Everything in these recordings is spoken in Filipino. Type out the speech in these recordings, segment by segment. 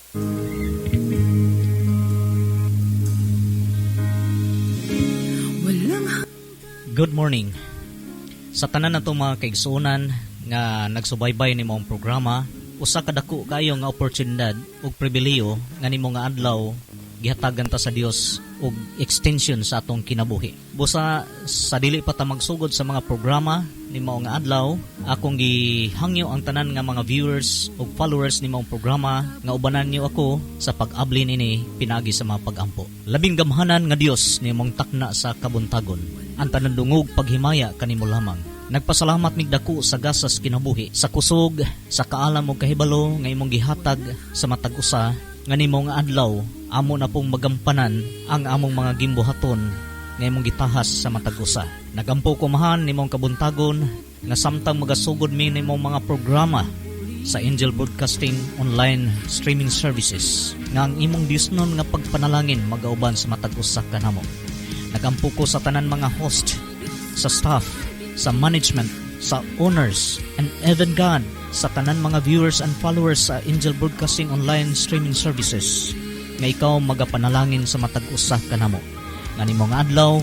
Good morning. Sa tanan natong mga kaigsuonan nga nagsubaybay ni mong programa, usa ka dako kayo nga oportunidad ug pribileyo nga nimo nga adlaw gihatagan ta sa Dios og extension sa atong kinabuhi. Busa sa dili pa ta magsugod sa mga programa nimo nga adlaw, akong gihangyo ang tanan nga mga viewers ug followers nimo ang programa nga ubanan niyo ako sa pag-abli nini pinagi sa mga pag-ampo. Labing gamhanan nga Dios nimong takna sa kabuntagon. Ang tanan dungog paghimaya kanimo lamang. Nagpasalamat mig dako sa gasas kinabuhi, sa kusog, sa kaalam ug kahibalo nga imong gihatag sa matag usa nga nimo nga adlaw. Amo na pong magampanan ang among mga gimbuhaton nga imong gitahas sa matag usa. Nagampo ko mahan nimong kabuntagon nga samtang magasugod mi nimong mga programa sa Angel Broadcasting online streaming services nga ang imong Diosnon nga pagpanalangin magauban sa matag usa kanamo. Nagampo ko sa tanan mga host, sa staff, sa management, sa owners, and even God, sa tanan mga viewers and followers sa Angel Broadcasting online streaming services, nga ikaw magapanalangin sa matag usa kanamo. Nga nimo nga adlaw,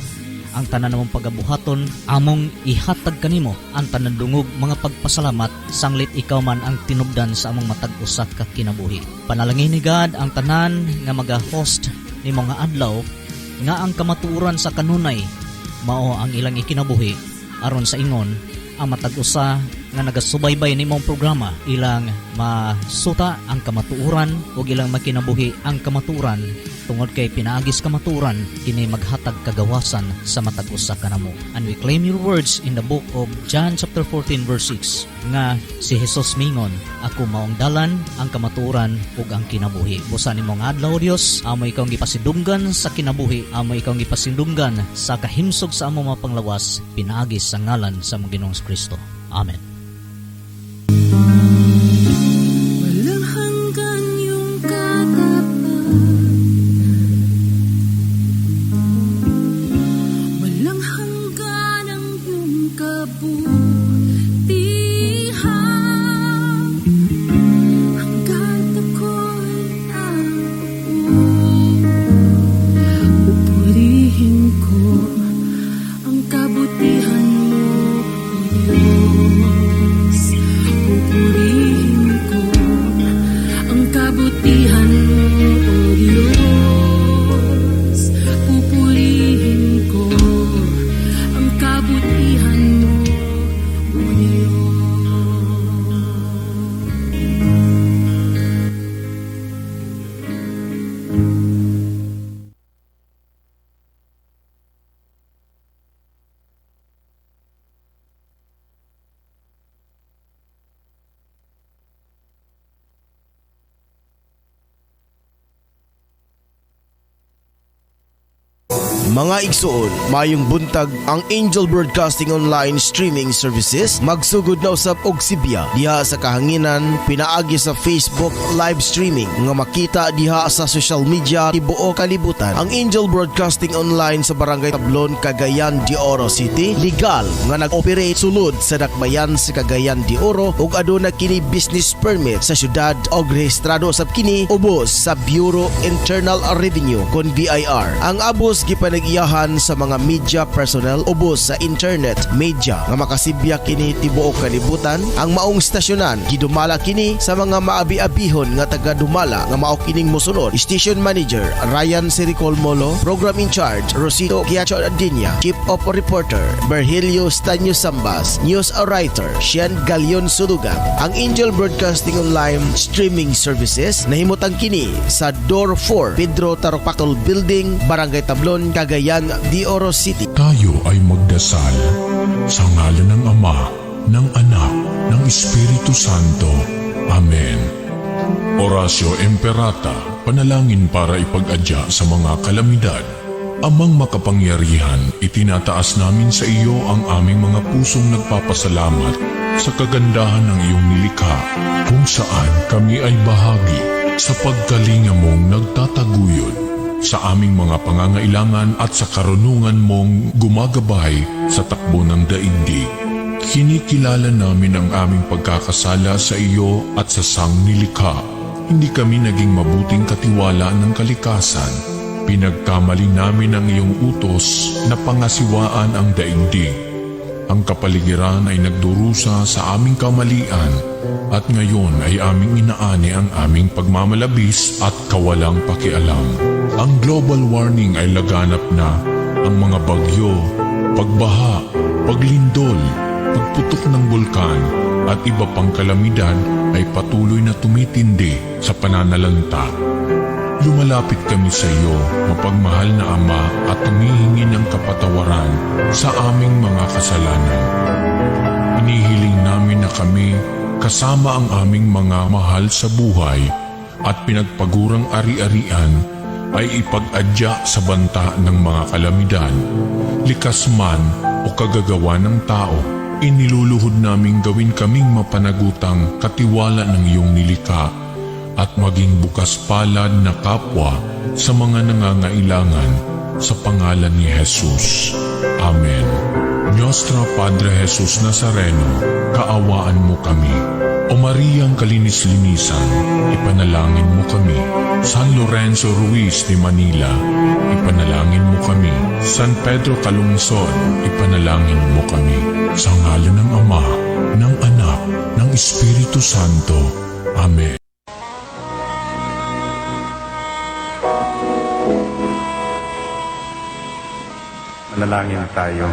ang tanan namong pagabuhaton, among ihatag kanimo ang tanan dungog mga pagpasalamat, sanglit ikaw man ang tinubdan sa among matag usa ka kinabuhi. Panalangin ni God ang tanan nga maga-host nimo nga adlaw, nga ang kamatuoran sa kanunay mao ang ilang ikinabuhi aron sa ingon ang matag usa nga nagasubaybay nimong programa ilang masuta ang kamatuoran ug ilang makinabuhi ang kamatuoran tungod kay pinaagis kamatuoran kini maghatag kagawasan sa matag usa kanamo. And we claim your words in the book of John chapter 14 verse 6 nga si Jesus mingon, ako maong dalan, ang kamatuoran ug ang kinabuhi. Busa nimo nga adlaw Dios, amo ikaw gipasidunggan sa kinabuhi, amo ikaw gipasidunggan sa kahimsog sa among mga panglawas, pinaagis sa ngalan sa among Ginoong Kristo. Amen. Walang hanggan yung katapatan, walang hanggan ang iyong kabutihan, hanggat ako'y nabuo, pupurihin ko ang kabutihan mo, O Diyos. Pupurihin ko ang kabutihan mo, O Diyos. Pupurihin ko ang kabutihan mo, O Diyos. Mga igsuon, mayong buntag ang Angel Broadcasting online streaming services magsugod na usab og Sibya diha sa kahanginan pinaagi sa Facebook live streaming nga makita diha sa social media tibuok kalibutan. Ang Angel Broadcasting online sa Barangay Tablon, Cagayan de Oro City legal nga nag-operate sulod sa dakbayan sa Cagayan de Oro ug aduna kini business permit sa syudad og rehistrado usab kini ubos sa Bureau Internal Revenue kon BIR. Ang abos gipanag-iyahan sa mga media personnel ubos sa internet media nga makasibya kini tibuok kalibutan. Ang maong stasyonan gidumala kini sa mga maabi-abihon nga taga-dumala nga mao kining mosunod: Station Manager Ryan Sericol Molo, Program in Charge Rosito Giacho Adinya, Chief of Reporter Berhelio Stanyo Sambas, News Writer Sian Galion Sulugan. Ang Angel Broadcasting Online streaming services nahimutang kini sa Door 4 Pedro Tarokpakol Building, Barangay Tablon, Cagayan de Oro City. Tayo ay magdasal sa ngalan ng Ama, ng Anak, ng Espiritu Santo. Amen. Orasyo Emperata, panalangin para ipag-adya sa mga kalamidad. Amang makapangyarihan, itinataas namin sa iyo ang aming mga pusong nagpapasalamat sa kagandahan ng iyong nilikha, kung saan kami ay bahagi sa pagkalinga mong nagtataguyod sa aming mga pangangailangan at sa karunungan mong gumagabay sa takbo ng daigdig. Kinikilala namin ang aming pagkakasala sa iyo at sa sangnilikha. hindi kami naging mabuting katiwala ng kalikasan. Pinagkamali namin ang iyong utos na pangasiwaan ang daigdig. Ang kapaligiran ay nagdurusa sa aming kamalian at ngayon ay aming inaani ang aming pagmamalabis at kawalang pakialam. Ang global warming ay laganap na. Ang mga bagyo, pagbaha, paglindol, pagputok ng bulkan at iba pang kalamidad ay patuloy na tumitindi sa pananalanta. Lumalapit kami sa iyo, mapagmahal na Ama, at humihingi ng kapatawaran sa aming mga kasalanan. Inihiling namin na kami, kasama ang aming mga mahal sa buhay at pinagpagurang ari-arian, ay ipag-adya sa banta ng mga kalamidad, likas man o kagagawa ng tao. Iniluluhod naming gawin kaming mapanagutang katiwala ng iyong nilikha at maging bukas palad na kapwa sa mga nangangailangan sa pangalan ni Jesus. Amen. Nostra Padre Jesus Nazareno, kaawaan mo kami. O Mariang kalinis-linisan, ipanalangin mo kami. San Lorenzo Ruiz de Manila, ipanalangin mo kami. San Pedro Calungsod, ipanalangin mo kami. Sa ngalan ng Ama, ng Anak, ng Espiritu Santo. Amen. Manalangin tayo.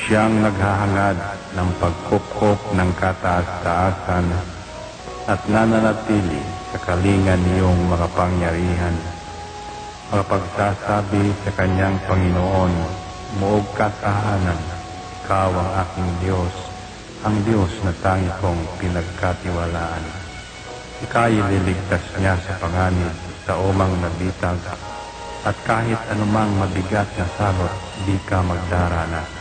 Siyang naghahangad ng pagkupkop ng kataas-taasan at nananatili sa kalingan niyong makapangyarihan. Makapagsasabi sa kanyang Panginoon, muog kasahanan, ikaw ang aking Diyos, ang Diyos na tangi kong pinagkatiwalaan. Ika'y liligtas niya sa panganib sa umang nabitag, at kahit anumang mabigat na salot, di ka magdarana.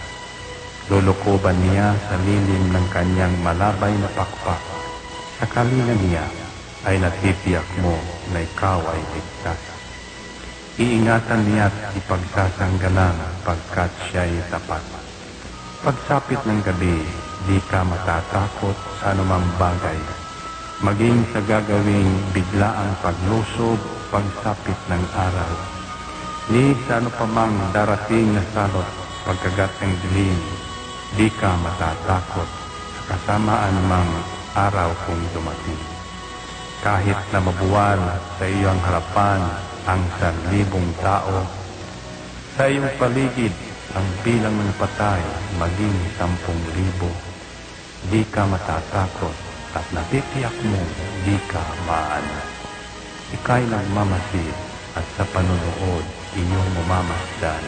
Lulukuban niya sa lilim ng kanyang malabay na pakpak. Sa kalinga niya ay natitiyak mo na ikaw ay ligtas. Iingatan niya at ipagsasanggalang pagkat siya'y tapat. Pagsapit ng gabi, di ka matatakot sa anumang bagay. Maging sa gagawing biglaang paglusob, pagsapit ng araw. Ni sa ano pa mang darating na salot, pagkagat ng dilim, di ka matatakot sa kasamaan mang araw kung dumating. Kahit na mabuwal sa iyong harapan ang 1,000 tao, sa iyong paligid ang bilang ng patay maging 10,000, di ka matatakot at natitiyak mo di ka maano. Ika'y nagmamasid at sa panunood iyong mamamasdan.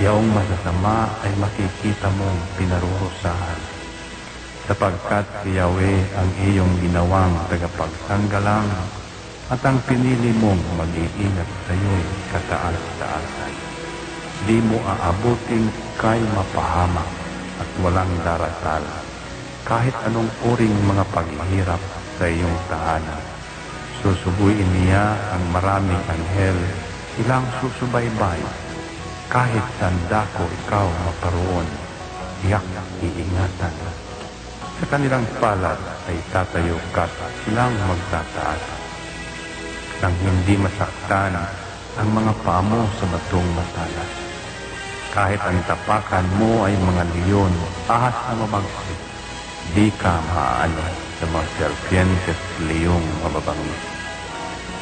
Yaong masasama ay makikita mong pinarurusahan, sapagkat si Yahweh ang iyong ginawang tagapagsanggalang at ang pinili mong mag-iingat sa iyo'y kataas-taasan. Di mo aabutin kay mapahamak at walang darasal, kahit anong uring mga paghihirap sa iyong tahanan. Susubuin niya ang maraming anghel, silang susubaybay. Kahit saan dako ikaw maparoon, tiyak iingatan. Sa kanilang palad ay tatayo ka, silang magtataas. Nang hindi masaktan ang mga paa mo sa batong matalas. Kahit ang tapakan mo ay mga leon, ahas na mabagsik, di ka maaano sa mga serpientes leyong mababangis.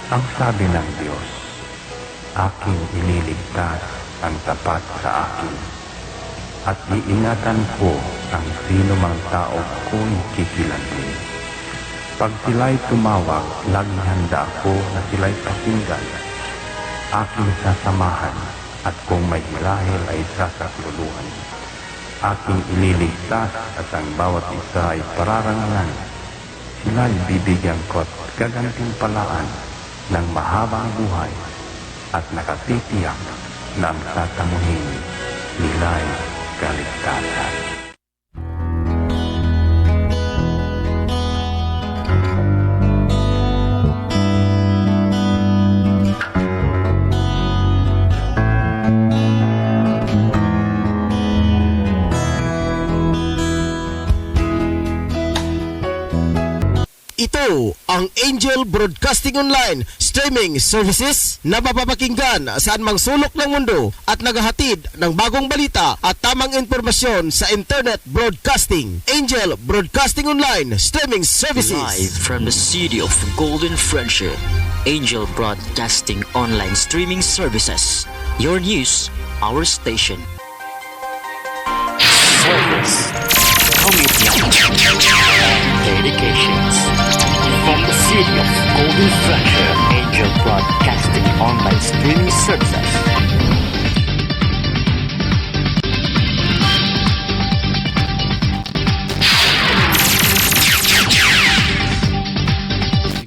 Ang sabi ng Diyos, aking ililigtas ang tapat sa akin, at iingatan ko ang sino mang tao ko'y kikilantin. Pag sila'y tumawag, laging handa ako na sila'y pakinggan. Aking sasamahan, at kung may hilahil ay sasakluluhan. Aking ililigtas at ang bawat isa ay pararangalan. Sila'y bibigyan ko't gagantimpalaan ng mahabang buhay at nakatitiyak na ang tatamuhin nila'y kaligtasan. Ito Ito ang Angel Broadcasting Online Streaming Services na mapapakinggan saan mang sulok ng mundo at naghahatid ng bagong balita at tamang impormasyon sa Internet Broadcasting. Angel Broadcasting Online Streaming Services. Live from the city of Golden Friendship, Angel Broadcasting Online Streaming Services. Your news, our station. Service, commitment, dedications. From the city of Golden Friendship, Angel Broadcasting Online Streaming Services.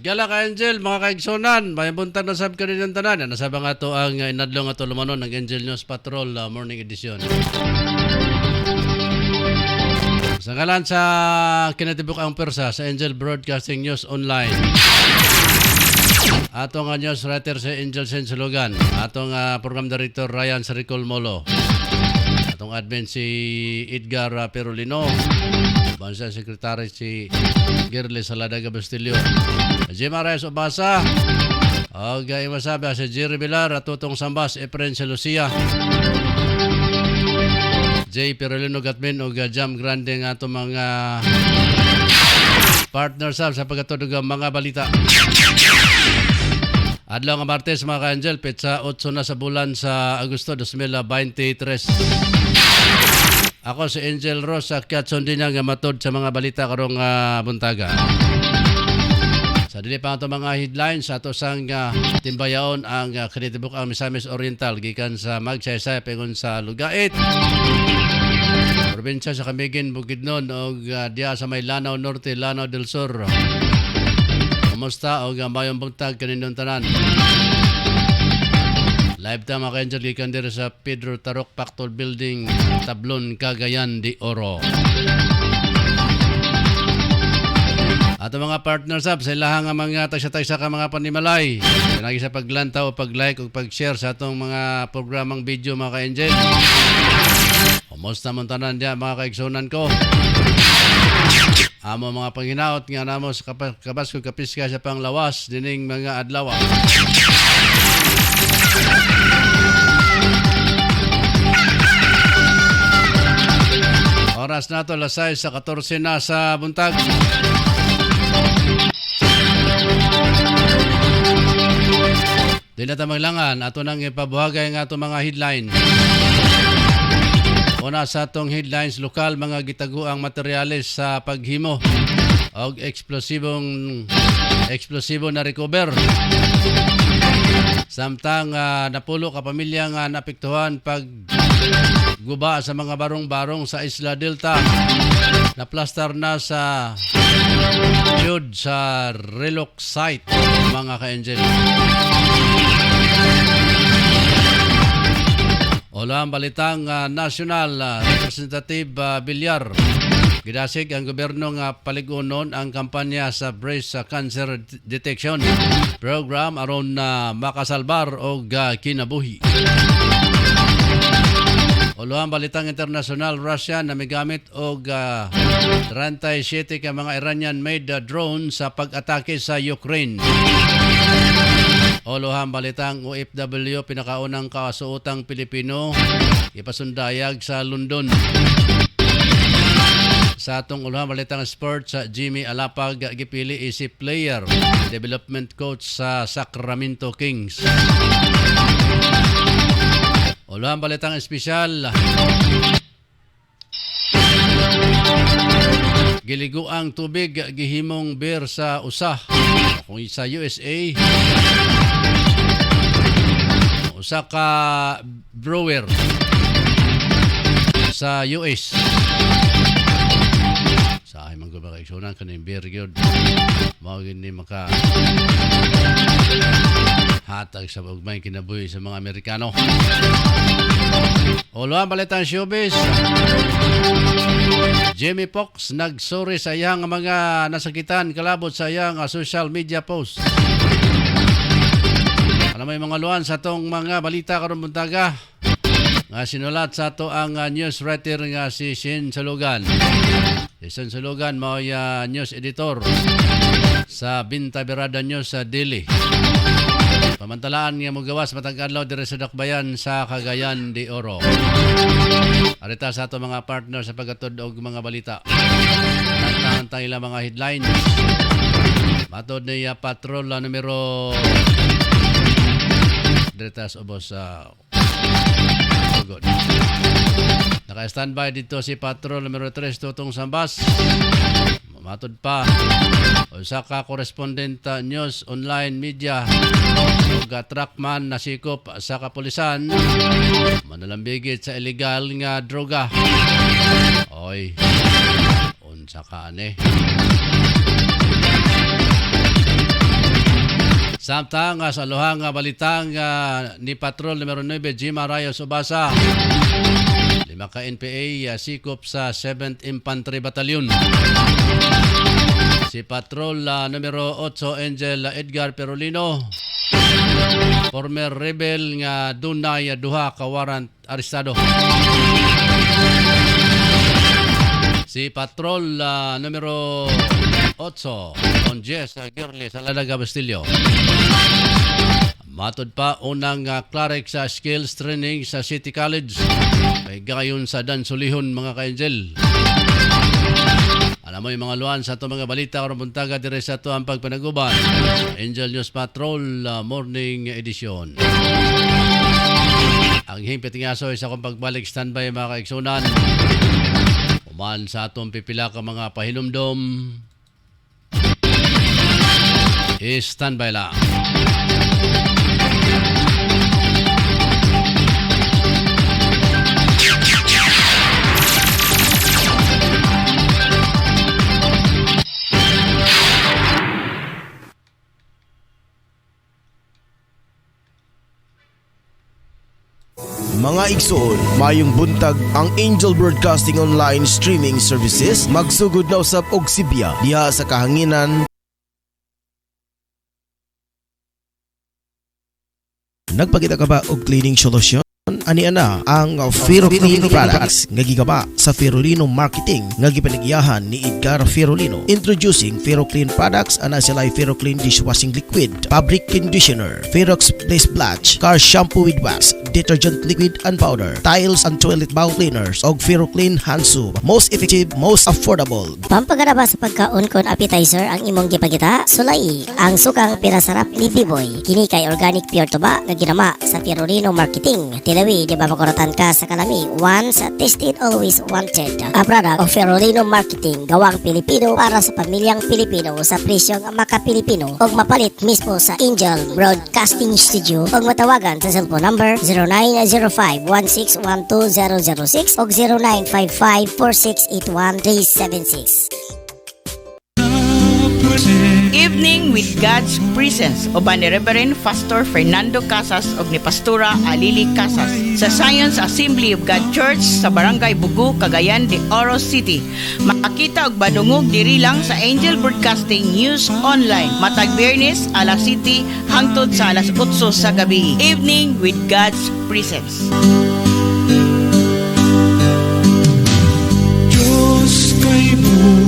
Gala ka Angel, mga kaigsonan, may buntag na sab ka rin ng tanan. Nasaba nga to ang inadlong at tulumanon ng Angel News Patrol Morning Edition. Sa ngalan sa kinatibuk ang persa sa Angel Broadcasting News Online. Atong news writer si Angel Sensulugan. Atong program director Ryan Saricol Molo. Atong admin si Edgar Perolino. Bansa Secretary si Girly Saladaga Bastillo. Jim Arayas Obasa. O gaya masabi si Jerry Villar at Tutong Sambas, Efren si Lucia. J. Perolino Gatmin o Jam Grande nga ito mga partners sa pagkatulog ang mga balita. Adlaw nga Martes mga ka-Angel, petsa 8 na sa bulan sa Agosto 2023. Ako si Angel Ross, akyat sundin nga matod sa mga balita karong buntaga. Sa dili pa ito mga headlines, ato sang timbayaon ang kinitibuk ang Misamis Oriental gikan sa Magsaysay pengon sa Lugait. Probinsya sa Camiguin, Bukidnon o diya sa may Lanao Norte, Lanao del Sur. Kumusta o mayong buntag kanindong tanan. Live ta mga ka-Angel gikan diri sa Pedro Tarok Pactol Building, Tablon, Cagayan de Oro. Ato mga partners up sa ilahang mga tagsa-tagsa ka mga panimalay. Pinagi sa paglantaw o pag-like o pag-share sa atong mga programang video mga ka-Angel. Kumusta mong tanan diya mga kaigsunan ko. Amo mga panghinaot nga namo sa kabas ko kapiska sa panglawas dining mga adlaw. Oras na to, alas 6 sa 14 na sa buntag. Di na tamaglangan, ato nang ipabuhagay nga ato mga headline. Una sa atong headlines, lokal mga gitaguang materyales sa paghimo o eksplosibo na recover. Samtang napulo ka pamilya nga napiktuhan pag guba sa mga barong-barong sa Isla Delta. Naplastar na sa Jud sa Reloc site mga ka-Angel. Ola ang balitang national Representative Villar. Gidasig ang gobyerno nga paligunon ang kampanya sa Breast Cancer Detection Program aron na makasalbar og kinabuhi. Olo ang balitang international, Russia na migamit og 37 ka mga Iranian-made drone sa pag-atake sa Ukraine. Olohang balitang OFW pinakaunang kasuotang Pilipino ipasundayag sa London. Sa atong ulohang balitang sports, Jimmy Alapag gipili isip player, development coach sa Sacramento Kings. Ulohang balitang espesyal, giliguang tubig gihimong beer sa USA kung sa USA. Usa ka brewer sa US. Sa ay mga bagaysunan kaning beer gyud. Mao gini maka hatag sa ugmay kinabuhi sa mga Amerikano. Ulo ang balitang showbiz. Jamie Foxx nagsorry sa iyang mga nasakitan kalabot sa iyang social media post. Alam mo yung mga luan sa tong mga balita karon buntaga nga sinulat sa to ang news writer nga si Shin Sulugan. Si Shin Sulugan mao news editor sa Binta Berada nyo sa Dili. Pamantalaan nga mo gawas matag adlaw dire sa Dakbayan sa Cagayan de Oro. Arita sa ato mga partner sa paggatod og mga balita. Nantang ila mga headlines. Matod niya patrol numero direta sa ubos sa Tugod. Naka-standby dito si patrol numero 3 tutong Sambas. Matod pa usa ka correspondent news online media ug trackman na sikop sa kapulisan manalambigit sa illegal nga droga. Oy, unsa ka ane? Samtang sa lohang balitang ni patrol numero 9 Jim Arayos Ubasa, 5 ka NPA sikop sa 7th Infantry Battalion. Si patrol numero 8 Angel Edgar Perolino, former rebel nga dunay duha ka warrant arestado. Si patrol numero 8 on Jess Girly sa Lalaga Bastillo. Matod pa unang cleric sa skills training sa City College. May gayon sa Dansulihon mga ka-angel. Alam mo yung mga luan sa ito mga balita o buntaga dire sa ito ang pagpanaguban. Angel News Patrol Morning Edition. Ang himpit nga so isa kong pagbalik standby mga kaigsunan. Uman sa atong pipila ka mga pahinumdom. Standby lang. Mga igsoon, mayong buntag ang Angel Broadcasting Online Streaming Services magsugod na usab og Sibya diha sa kahanginan. Nagpakita ka ba og cleaning solution? Ani ana ang Ferroclean products nga gigaba sa Ferrolino Marketing nga gipanagyahan ni Edgar Ferrolino. Introducing Ferroclean products, ana sila Ferroclean dishwashing liquid, fabric conditioner, Ferrox place blanch, car shampoo with wax, detergent liquid and powder, tiles and toilet bowl cleaners, og Ferroclean hand soap. Most effective, most affordable. Pampagaraba sa pagkaon kon appetizer ang imong gipagita, sulay ang sukang pirasarap ni Biboy. Kini kay organic pure tuba nga ginama sa Ferrolino Marketing. Tilawi di ba makuratan ka sa kalami? Once tasted, always wanted. A product of Ferrolino Marketing, gawang Pilipino para sa pamilyang Pilipino sa presyong maka-Pilipino og mapalit mismo sa Angel Broadcasting Studio. Og matawagan sa cellphone number 0905-1612006 og 0955-4681376. Evening with God's Presence uban ni Reverend Pastor Fernando Casas ug ni Pastora Alili Casas sa Science Assembly of God Church sa Barangay Bugu, Cagayan de Oro City. Makakita og badungog diri lang sa Angel Broadcasting News Online matag Biyernes alas 7 hangtod sa alas 8 sa gabi. Evening with God's Presence. Diyos kay mo.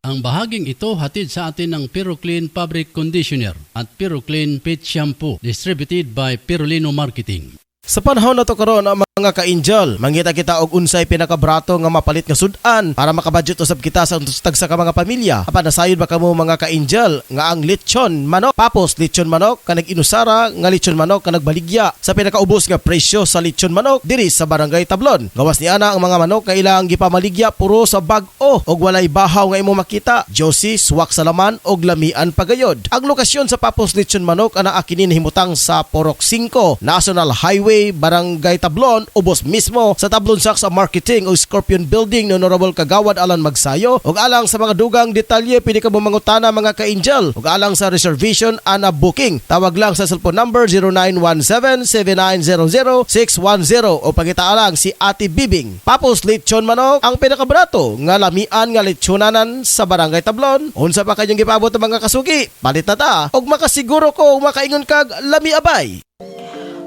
Ang bahaging ito hatid sa atin ng Ferroclean Fabric Conditioner at Ferroclean Pet Shampoo, distributed by Ferrolino Marketing. Sa panahon na to karon ang mga ka-angel, mangita kita og unsay pinakabrato nga mapalit nga sudan para makabudget usab kita sa tag sa mga pamilya. Apan nasayod ba kamo mga ka-angel nga ang lechon manok, papos lechon manok kanag inusara nga lechon manok kanag baligya sa pinakaubos nga presyo sa lechon manok diri sa Barangay Tablon. Gawas ni ana ang mga manok nga ilang gipamaligya puro sa bag-o og walay bahaw nga imo makita. Josie, suwak sa laman og lamian pagayod. Ang lokasyon sa papos lechon manok ana akinin himutang sa Porok 5, National Highway, Barangay Tablon, ubos mismo sa Tablon Saks Marketing o Scorpion Building ni Honorable Kagawad Alan Magsayo. Og alang sa mga dugang detalye pwede ka mangutana mga ka-angel. Og alang sa reservation ana booking, tawag lang sa cellphone number 0917-7900-610 o pangita lang si Ate Bibing. Papos lechon manok ang pinakabrato nga lamian nga lechonanan sa Barangay Tablon. Unsa pa kanyang gipabot ang mga kasugi? Palit na ta og makasiguro ko makaingon kag lami abay.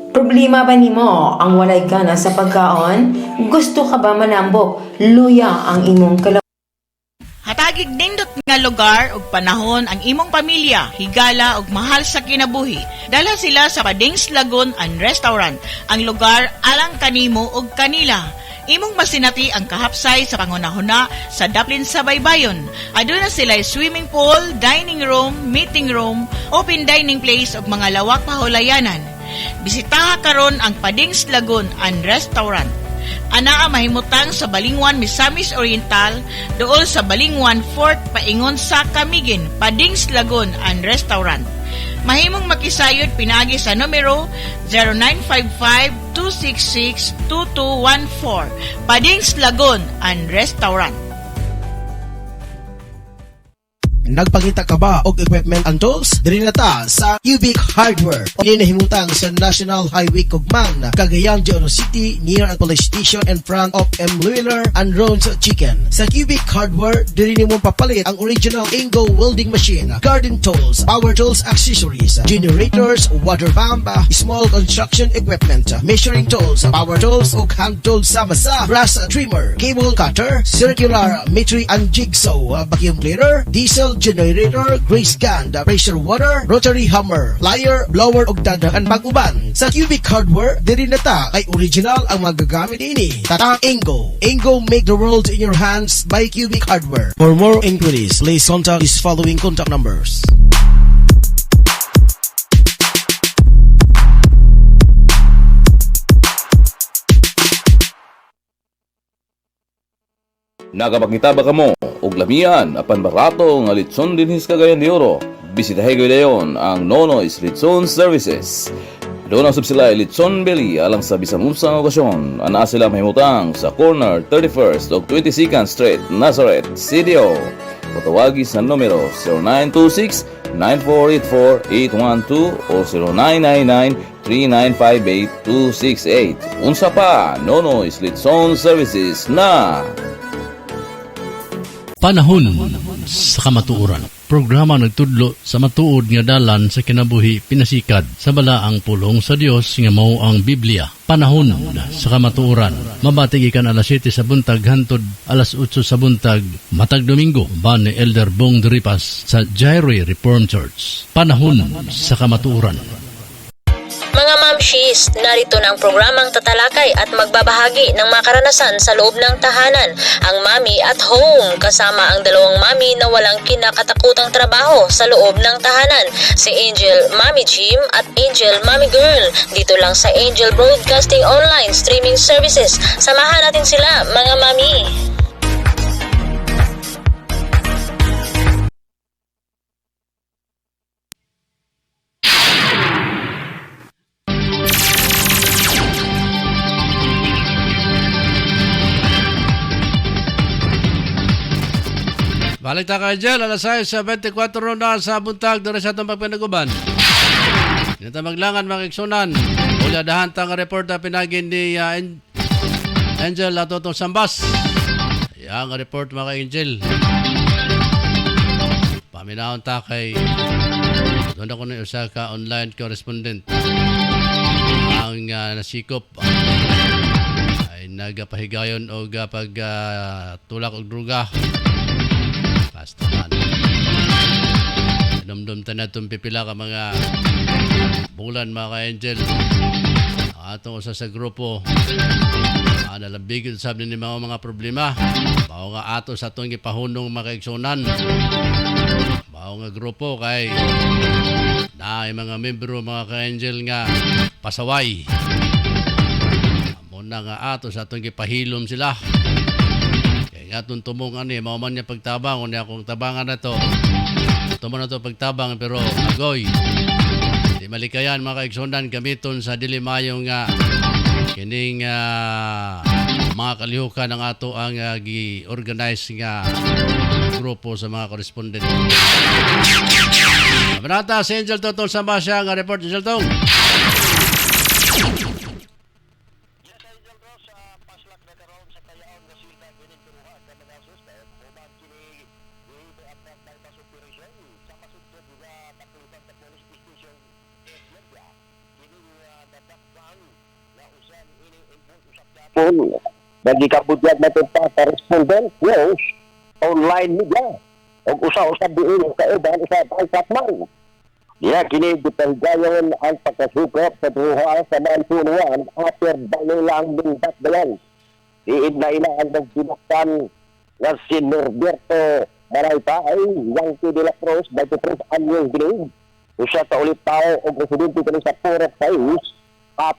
Problema ba nimo ang walay gana sa pagkaon? Gusto ka ba manambok? Luya ang imong Hatagig nindot nga lugar ug panahon ang imong pamilya, higala ug mahal sa kinabuhi. Dala sila sa Padings Lagoon and Restaurant, ang lugar alang kanimo ug kanila. Imong masinati ang kahapsay sa pangunahuna sa Daplin sa Baybayon. Aduna sila swimming pool, dining room, meeting room, open dining place ug mga lawak pahulayanan. Bisitaha karon ang Padings Lagoon and Restaurant. Anaa mahimutang sa Balingwan, Misamis Oriental, dool sa Balingwan Fort paingon sa Camiguin, Padings Lagoon and Restaurant. Mahimong makisayod pinagi sa numero 0955-266-2214, Padings Lagoon and Restaurant. Nagpangita ka ba og equipment and tools? Diri na ta sa Cubic Hardware. Kini nahimutang sa National Highway Cugman, Cagayan de Oro City, near ang police station in front of M. Lueller and Ron's Chicken. Sa Cubic Hardware, diri nimo papalit ang original Ingo welding machine, garden tools, power tools accessories, generators, water pump, small construction equipment, measuring tools, power tools ug hand tools sama sa brass trimmer, cable cutter, circular metri and jigsaw, vacuum cleaner, diesel generator, grease gun, pressure water, rotary hammer, plier, blower ug dadagan pag-uban. Sa Cubic Hardware, diri na ta kay original ang magagamit ini. Tata Ingo. Ingo, make the world in your hands by Cubic Hardware. For more inquiries, please contact these following contact numbers. Nagapakita ba kamo og lamian apan barato nga litson dinhis Cagayan de Oro? Bisitahe gyud dayon ang Nonoy's Litson Services. Doon ang subsila litson belly alang sa bisan unsang okasyon. Ana sila mahimutang sa corner 31st ug 22nd Street, Nazareth, CDO. Patawagi sa numero 0926-9484-812 o 0999-3958268. Unsa pa, Nonoy's Litson Services na Panahon sa kamatuoran. Programa nagtudlo sa matuod nga dalan sa kinabuhi pinasikat sa balaang pulong sa Dios nga mao ang Biblia. Panahon sa kamatuoran. Mabatig ikan alas 7 sa buntag hantod alas 8 sa buntag matag Domingo ban ni Elder Bong Deripas sa Jairi Reformed Church. Panahon sa kamatuoran. Mga mamshis, narito na ang programang tatalakay at magbabahagi ng mga karanasan sa loob ng tahanan, ang Mami at Home, kasama ang dalawang mami na walang kinakatakutang trabaho sa loob ng tahanan, si Angel Mami Jim at Angel Mami Girl, dito lang sa Angel Broadcasting Online Streaming Services. Samahan natin sila, mga mami. Balik ta kayo dyan, alas 6 sa 24 na sa buntag doon sa itong pagpinaguban. Dito maglangan mga iksunan. Uladahan tang report na pinagin ni Angel Atotong Sambas. Yang report mga Angel. Paminahon ta kay doon ako na usa ka online correspondent. Ang nasikop ay nagapahigayon o pag tulak og druga. Pastaman. Dumdum ta na itong pipila ka mga bulan mga ka-angel. Atong usa sa grupo. Nalabigin sabi ni mga problema. Bao nga ato sa itong ipahunong mga kaigsunan. Bao nga grupo kay na mga membro mga ka-angel nga pasaway. Muna nga ato sa itong ipahilom sila. Nga itong tumong mauman niya pagtabang kung akong tabangan na to tumon na to pagtabang pero agoy di malikayan mga kaigsundan gamiton sa dilimayong kining mga kalihukan ng ato ang gi-organize nga grupo sa mga correspondent. Manata si Angel Totong Sambasya nga report. Angel Tong. nagikabudyag na ito pa correspondent news, online media, o usa-usab diin sa eban sa Paisatman. Diya kini gipahigayon ang pagkasukop sa druha sa Mansunuan after balilang bindat dayan. Diid na ila ang nagsinuktan na si Norberto Maraypa ay Yankee de la Cruz, 23 anyong grade. Usa ka ulit tao o presidente kini sa Purok Sais,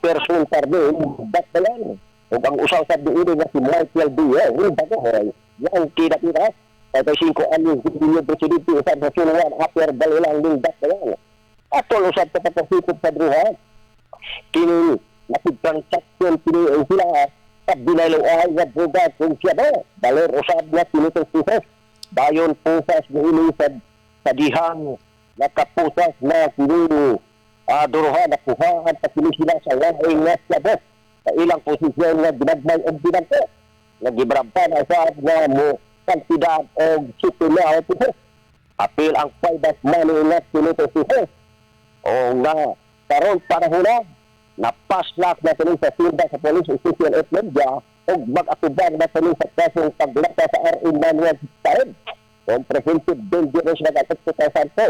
person din, bindat dayan. O ang usaw sa diin nga si Michael Diaz, bagoy, Yankee na kita, 35 anyong grade presidente sa Mansunuan after balilang bindat dayan. Atol usab sa pagkasukop sa druha. Kini nakipagtransaksyon kini ang sila sa binayloay nga droga kung siya ba. Baler usab na kinitos pusas. Dayon pusas na inisad sa dihang nakapusas na kini druha na kuhaan sa kini sila sa laing nga siya sa ilang posisyon nga ginagmay o binanto. Nagibrabta na usab nga mo kantidad o sipila o pusas. Apil ang paydas money nga kinitos pusas. O nga, karon panahon na, napaslak na tuloy sa silda sa Police Station at Media o mag-atubang na tuloy sa kasong paglata sa R.A. Manuel Sistem. Comprehensive Dangerous na Gatagpo sa Santo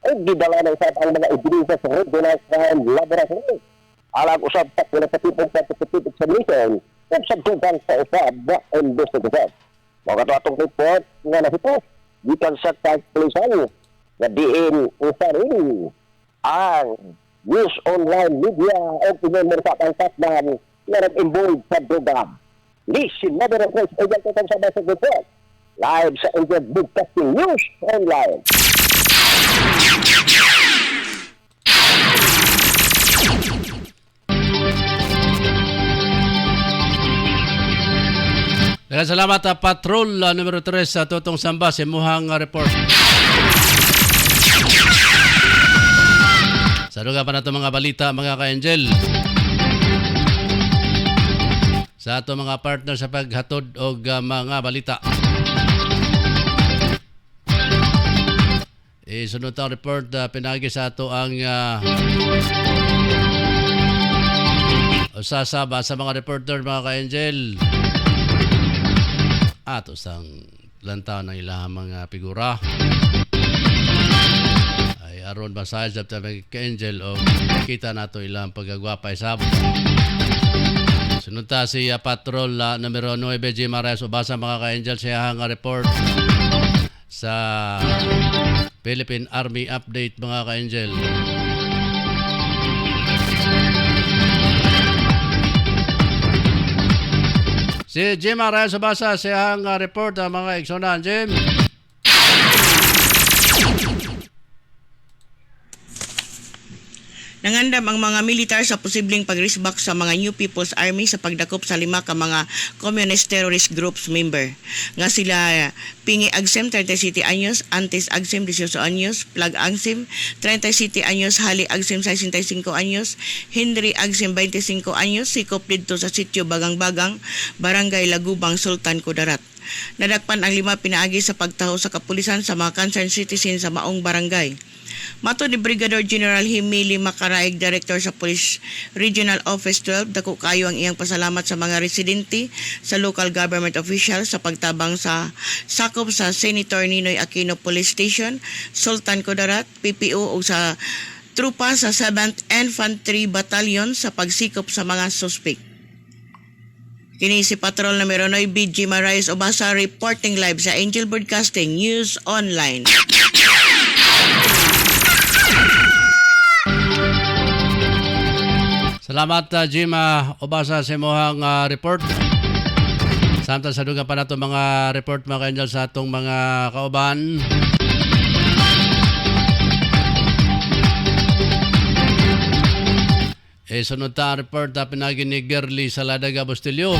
o gidala na isang ang mga ebidensya sa Regional Crime Laboratory. Alang usab sa qualitative quantitative examination o sabtugang sa usab na investigation. Mga katong report nga nahito, gikan sa kalkulisan na diin usarin ang news online media o pinamor sa pangkatnan na nag-involve sa droga. Listen, never approach, Angel Tetang sa Basa Report. Live sa Angel Broadcasting News Online. Daghang salamat Patrol numero 3 sa Tutong Samba sa imuhang report. Sa duga pa na ito mga balita, mga ka-Angel. Sa ato mga partner sa paghatod o mga balita. Isunod ang report pinagi sa ato ang usasaba sa mga reporter, mga ka-Angel. Ato sang lantaw ng ilang mga figura. Aron basahid sa ka-Angel o kita nato ilang pagagwapay sab. Sunod ta si Patrol numero 9 G. Marais ubasa mga ka-Angel siya nga report sa Philippine Army update, mga ka-Angel. Si Jim Marais ubasa siya nga report mga eksonan. Jim. Nangandam ang mga militar sa posibleng pagrisbak sa mga New People's Army sa pagdakop sa 5 ka mga communist terrorist groups member. Nga sila Pingi Agsem, 37 anyos, Antes Agsem, 18 anyos, Plag Agsem, 37 anyos, Hali Agsem, 65 anyos, Henry Agsem, 25 anyos, sikop dito sa sitio Bagang-Bagang, Barangay Lagubang, Sultan Kudarat. Nadakpan ang 5 pinaagi sa pagtaho sa kapulisan sa mga concerned citizens sa maong barangay. Mato ni Brigadier General Himili Makaraig, Director sa Police Regional Office 12, dako kayo ang iyang pasalamat sa mga residente sa local government officials sa pagtabang sa sakop sa Senator Ninoy Aquino Police Station, Sultan Kudarat, PPO o sa trupa sa 7th Infantry Battalion sa pagsikop sa mga suspect. Kini si Patrol numero 9 BG Marais Obasa reporting live sa Angel Broadcasting News Online. Salamat Jim Obasa sa imuhang report. Samtang sa duga pa na ito mga report, mga ka-Angel, sa atong mga kauban. Sunod ta ang report na pinagi ni Gerly Saladaga Bustilyo.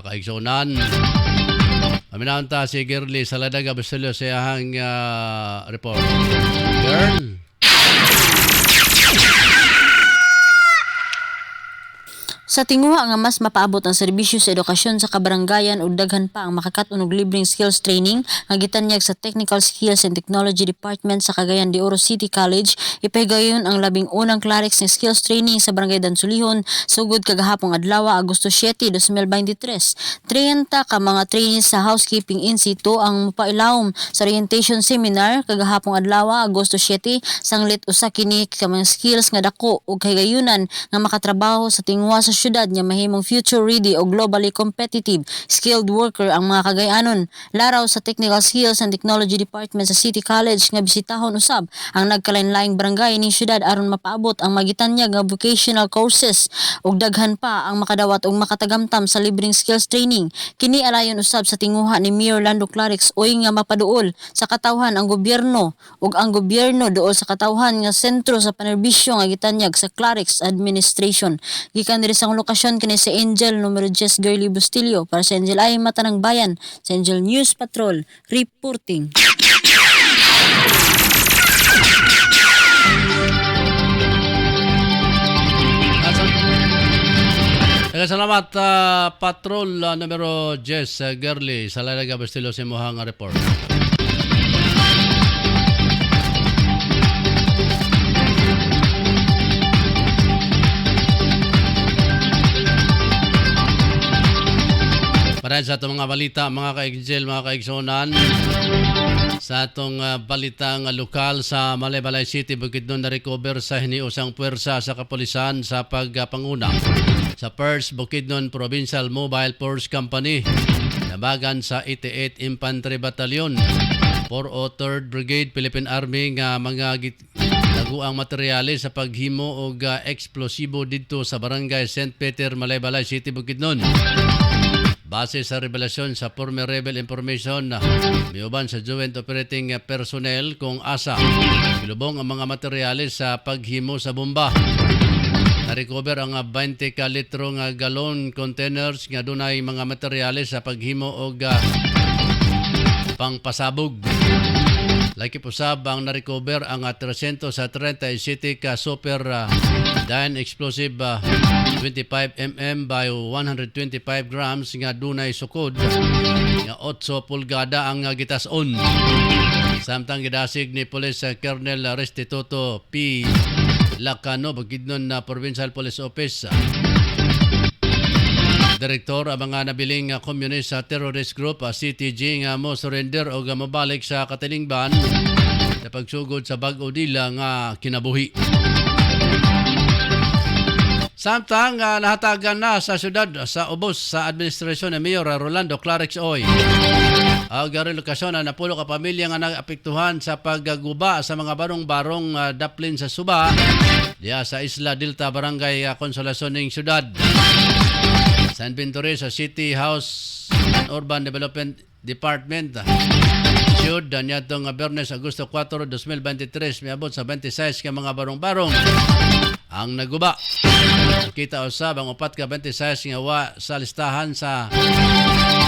Kaigsunan. Paminahon ta si Gerly Saladaga Bustilyo sa iyang report. Girl. Sa tinguha nga mas mapaabot ang serbisyo sa edukasyon sa kabarangayan ug daghan pa ang makakat-on og libreng skills training nga gitanyag sa Technical Skills and Technology Department sa Cagayan de Oro City College, ipahigayon ang 11 clerics nga skills training sa Barangay Dansulihon sugod kagahapong adlaw Agosto 7, 2023. 30 ka mga trainees sa housekeeping in situ ang mapailawom sa orientation seminar kagahapong adlaw Agosto 7 sanglit usa kini ka mga skills nga dako ug kahigayunan nga makatrabaho sa tingwa sa syudad nga mahimong future ready o globally competitive skilled worker ang mga Cagayanon. Laraw sa Technical Skills and Technology Department sa City College nga bisitahon usab ang nagkalain-laing barangay ni syudad aron mapaabot ang magitanyag nga vocational courses ug daghan pa ang makadawat ug makatagamtam sa libreng skills training. Kini alayon usab sa tinguha ni Mayor Lando Clarix oy nga mapaduol sa katawhan ang gobyerno ug ang gobyerno duol sa katawhan nga sentro sa panerbisyo nga gitanyag sa Clarix Administration. Gikan diri sa lokasyon kini si Angel numero 10 Girly Bustillo para sa Angel ay mata ng bayan sa Angel News Patrol reporting. Salamat Patrol numero 10 Girly sa Lalaga Bustillo sa imuhang report. Para sa itong mga balita, mga ka-Angel, mga ka-Igsonan, sa itong balitang lokal sa Malaybalay City, Bukidnon na recover sa hiniusang puwersa sa kapulisan sa pagpanguna sa 1st Bukidnon Provincial Mobile Force Company, nabagan sa 88 Infantry Battalion, 403rd Brigade Philippine Army nga mga daguang materyales sa paghimo og eksplosibo dito sa Barangay St. Peter, Malaybalay City, Bukidnon. Base sa revelasyon sa former rebel information na miuban sa Joint Operating Personnel kung asa ilubong ang mga materyales sa paghimo sa bomba. Na-recover ang 20 ka litro nga galon containers nga dunay mga materyales sa paghimo og pangpasabog. Laki pusab ang na-recover ang 337 ka super dine explosive 25mm by 125 grams nga dunay sukod nga 8 pulgada ang gitas-on. Samtang gidasig ni Police Colonel Restituto P. Lacano, Bukidnon na Provincial Police Office, Direktor ang mga nabiling communist terrorist group CTG nga mo surrender o mabalik sa katilingban sa pagsugod sa bag-o dila nga kinabuhi. Samtang nahatagan na sa syudad sa ubos sa administrasyon ni Mayor Rolando Clarix Oy ang relokasyon na napulo ka pamilya nga nagapektuhan sa pagguba sa mga barong-barong daplin sa Suba diya sa Isla Delta Barangay Consolacion ning syudad. Sa inventory sa City House and Urban Development Department issued niyatong Bernes Agosto 4, 2023 miabot sa 26 ka mga barong-barong ang naguba. Kita usab ang 4 ka 26 nga wa sa listahan sa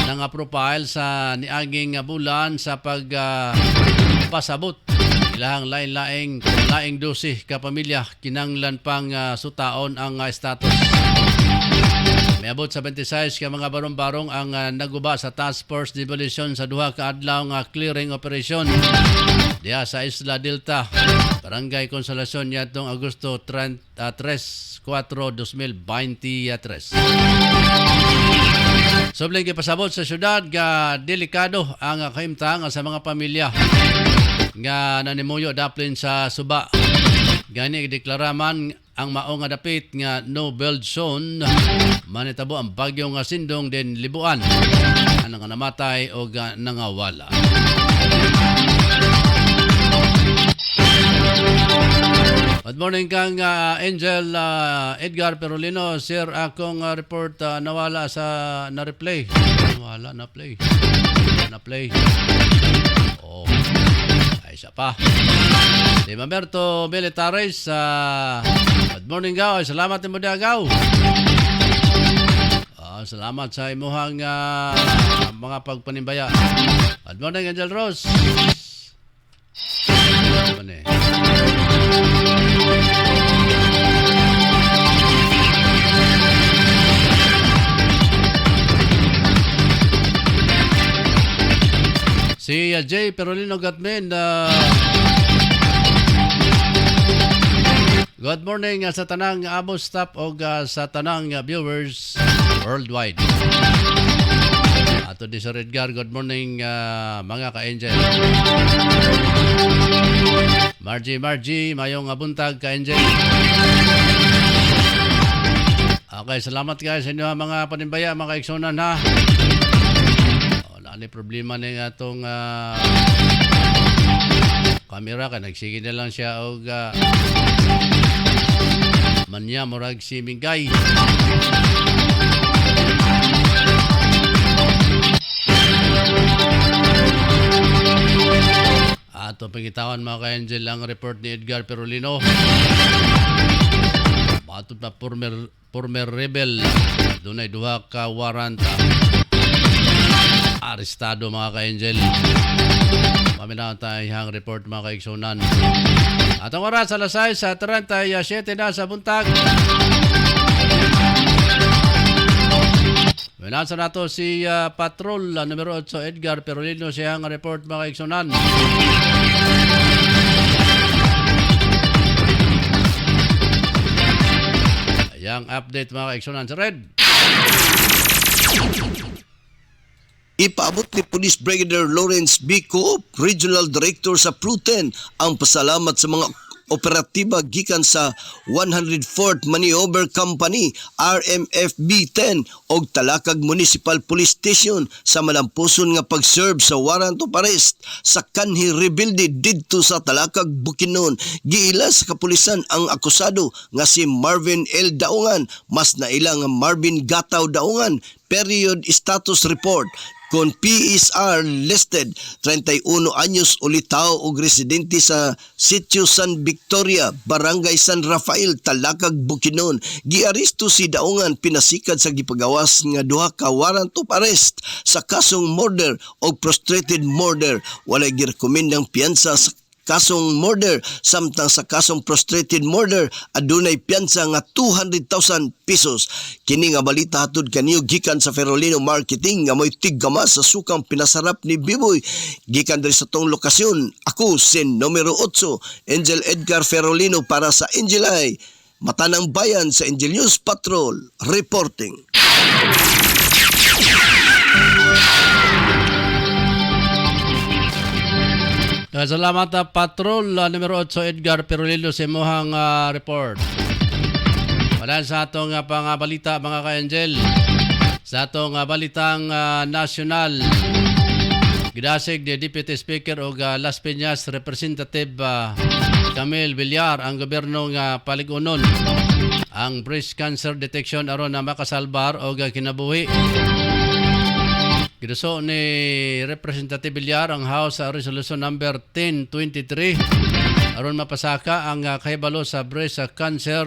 nga profile sa niaging bulan sa pasabot ilahang laing 12 ka pamilya kinanglan pang sutaon ang status. Miabot sa 26 ka mga barong-barong ang naguba sa Task Force Demolition sa duha ka adlaw nga clearing operation diya sa Isla Delta, Barangay Consolacion yatong Agosto 4, 2023. Sobling gipasabot sa syudad nga delikado ang kahimtang sa mga pamilya nga nanimuyo daplin sa Suba. Gani deklaraman ang mao nga dapit nga no build zone manitabo ang bagyo nga sindong den libuan ang namatay o nangawala. Good morning kang Angel Edgar Perolino. Sir, akong report nawala sa na-replay. Nawala na-play. Oh, ay isa pa. Si Mamerto Militares. Good morning gaw. Salamat mo dia gaw. Salamat sa imuhang mga pagpanimbaya. Good morning Angel Rose. J. Perolino Gatmin. Good morning sa tanang Abo staff o sa tanang viewers worldwide. Ato di Sir Edgar, good morning mga ka-angel. Margie, mayong buntag ka-angel. Okay, salamat guys sa inyo mga panimbaya, mga kaigsunan ha. Wala ni problema na atong camera ka, nagsige na lang siya og manya murag si Mingay. Ato pangitawan mga ka-angel ang report ni Edgar Perolino. Matod na former rebel. Doon ay duha ka warrant arestado mga ka-angel. Paminaw tayong report mga kaigsunan. Atong oras alas 6 sa 37 na sa buntag. Winansa nato si Patrol numero 8 Edgar Perolino siyang report mga kaigsunan. Yang update mga kaigsunan sa Red. Ipaabot ni Police Brigadier Lawrence B. Coop, Regional Director sa Pluten, ang pasalamat sa mga operatiba gikan sa 104th Maneuver Company RMFB-10 og Talakag Municipal Police Station sa malampuson nga pag-serve sa warrant of arrest sa kanhi rebelde didto sa Talakag, Bukidnon. Giila sa kapulisan ang akusado nga si Marvin L. Daungan, mas naila nga Marvin Gataw Daungan. Period status report kon PSR listed 31 anyos ulitaw og residente sa Sitio San Victoria, Barangay San Rafael, Talakag, Bukidnon. Giaresto si Daungan pinasikad sa gipagawas nga duha ka warrant of arrest sa kasong murder o frustrated murder. Walay girekomendang piyansa sa kasong murder, samtang sa kasong frustrated murder adunay piyansa nga 200,000 pesos. Kini nga balita hatod kaniyo gikan sa Ferolino Marketing nga mo'y tiggamas sa sukang pinasarap ni Biboy. Gikan diri sa tong lokasyon, ako si numero 8 Angel Edgar Ferolino para sa Angel Eye, Matanang Bayan sa Angel News Patrol reporting. Salamat Patrol numero 8 Edgar Perolino sa imuhang report. Wala sa atong pangabalita mga ka-angel. Sa atong balitang nasyonal, gidasig ni Deputy Speaker o Las Piñas Representative Camille Villar ang gobyerno nga paligunon ang breast cancer detection aron na makasalbar o kinabuhi. Giduso ni Representative Villar ang House Resolution number 1023 aron mapasaka ang kahibalo sa breast cancer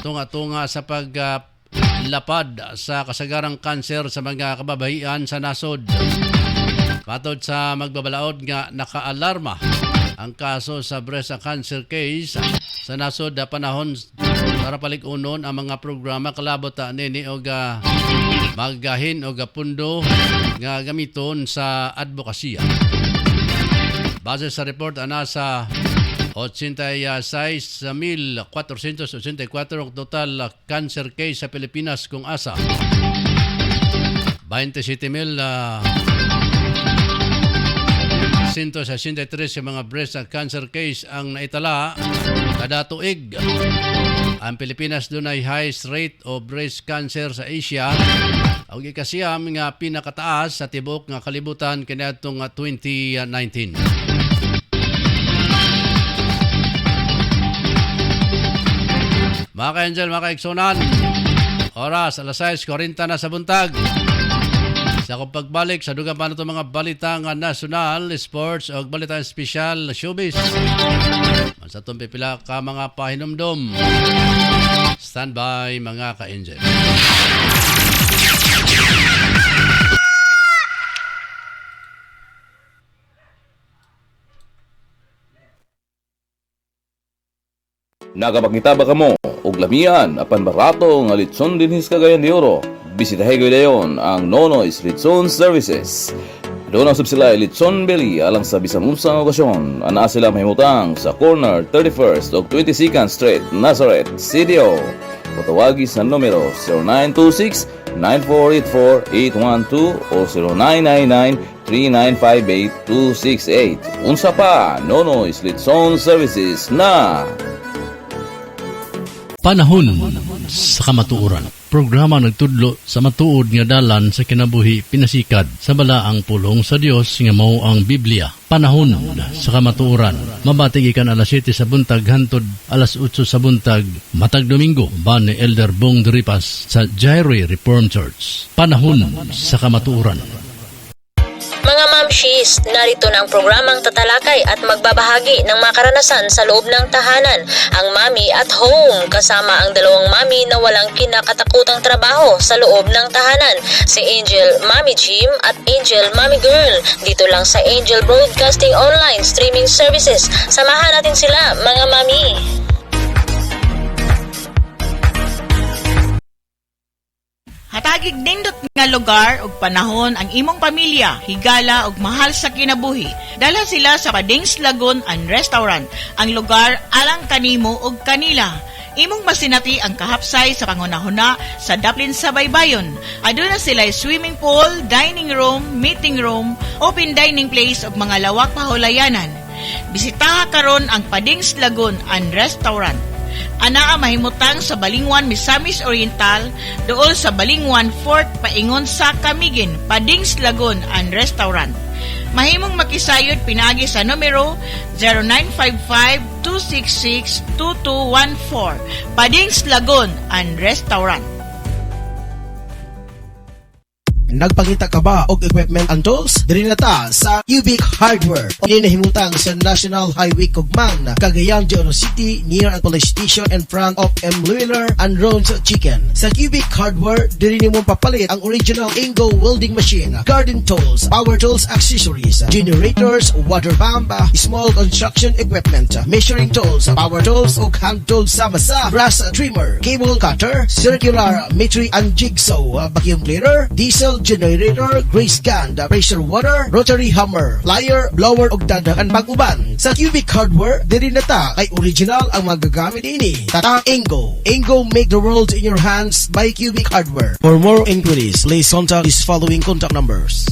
tunga-tunga sa paglapad sa kasagarang cancer sa mga kababaihan sa nasod. Matod sa magbabalaod nga nakaalarma ang kaso sa breast cancer case sa nasod panahon para paligunon ang mga programa kalabot nini og magahin o pundo nga gamiton sa advokasya. Base sa report sa 86,484 total cancer case sa Pilipinas kung asa 27,163 sa mga breast cancer case ang naitala kada tuig. Ang Pilipinas doon ay highest rate of breast cancer sa Asia. Ang ikasiyam nga pinakataas sa tibok nga kalibutan kaniadtong 2019. Mga ka-angel, mga ka-eksonan, oras alas 6:40 na sa buntag. Sa akong pagbalik sa dugang pa na mga balitang national, sports o balitang special showbiz. Sa itong pipila ka mga pahinumdum. Stand by mga ka-angel. Nagapakita ba kamo og lamian apan barato nga litson dinhis Cagayan de Oro? Bisitahin ko dayon ang Nonoy Street Zone Services. Doon ang sila Litson Belli alang sa bisan unsang okasyon. Ana sila mahimutang sa corner 31st ug 22nd Street, Nazareth, CDO. Patawagi sa numero 0926-9484-812 o 0999-3958-268. Unsa pa, Nono's Litson Services na Panahon sa kamatuoran. Programa nagtudlo sa matuod nga dalan sa kinabuhi pinasikat sa balaang pulong sa Dios nga mao ang Biblia. Panahon sa kamatuoran. Mabatig ikan alas 7 sa buntag hantod alas 8 sa buntag matag Domingo ba ni Elder Bong Duripas sa Jairi Reformed Church. Panahon sa kamatuoran. Mga mamshis, narito na ang programang tatalakay at magbabahagi ng mga karanasan sa loob ng tahanan, ang Mami at Home, kasama ang dalawang mami na walang kinakatakutang trabaho sa loob ng tahanan, si Angel Mami Jim at Angel Mami Girl, dito lang sa Angel Broadcasting Online Streaming Services. Samahan natin sila, mga mami. Hatagig nindot nga lugar ug panahon ang imong pamilya, higala ug mahal sa kinabuhi. Dala sila sa Padings Lagoon and Restaurant, ang lugar alang kanimo ug kanila. Imong masinati ang kahapsay sa pangunahuna sa Daplin sa Baybayon. Aduna sila swimming pool, dining room, meeting room, open dining place ug mga lawak pahulayanan. Bisitaha karon ang Padings Lagoon and Restaurant. Anaa mahimutang sa Balingwan, Misamis Oriental, dool sa Balingwan Fort, paingon sa Camiguin, Padings Lagoon and Restaurant. Mahimong makisayod pinagi sa numero 0955-266-2214, Padings Lagoon and Restaurant. Nagpangita ka ba og equipment and tools? Diri na ta sa Cubic Hardware. O nahimutang sa National Highway Cugman, Cagayan de Oro City, near at police station in front of M. Wheeler and Ron's Chicken. Sa Cubic Hardware, diri nimo papalit ang original Ingo welding machine, garden tools, power tools accessories, generators, water pump, small construction equipment, measuring tools, power tools ug hand tools sama sa brass trimmer, cable cutter, circular metri and jigsaw, vacuum cleaner, diesel generator, grease gun, pressure water, rotary hammer, plier, blower ug dadagan pag-uban. Sa Cubic Hardware, diri na ta kay original ang magagamit ini. Tata Ingo. Ingo, make the world in your hands by Cubic Hardware. For more inquiries, please contact these following contact numbers.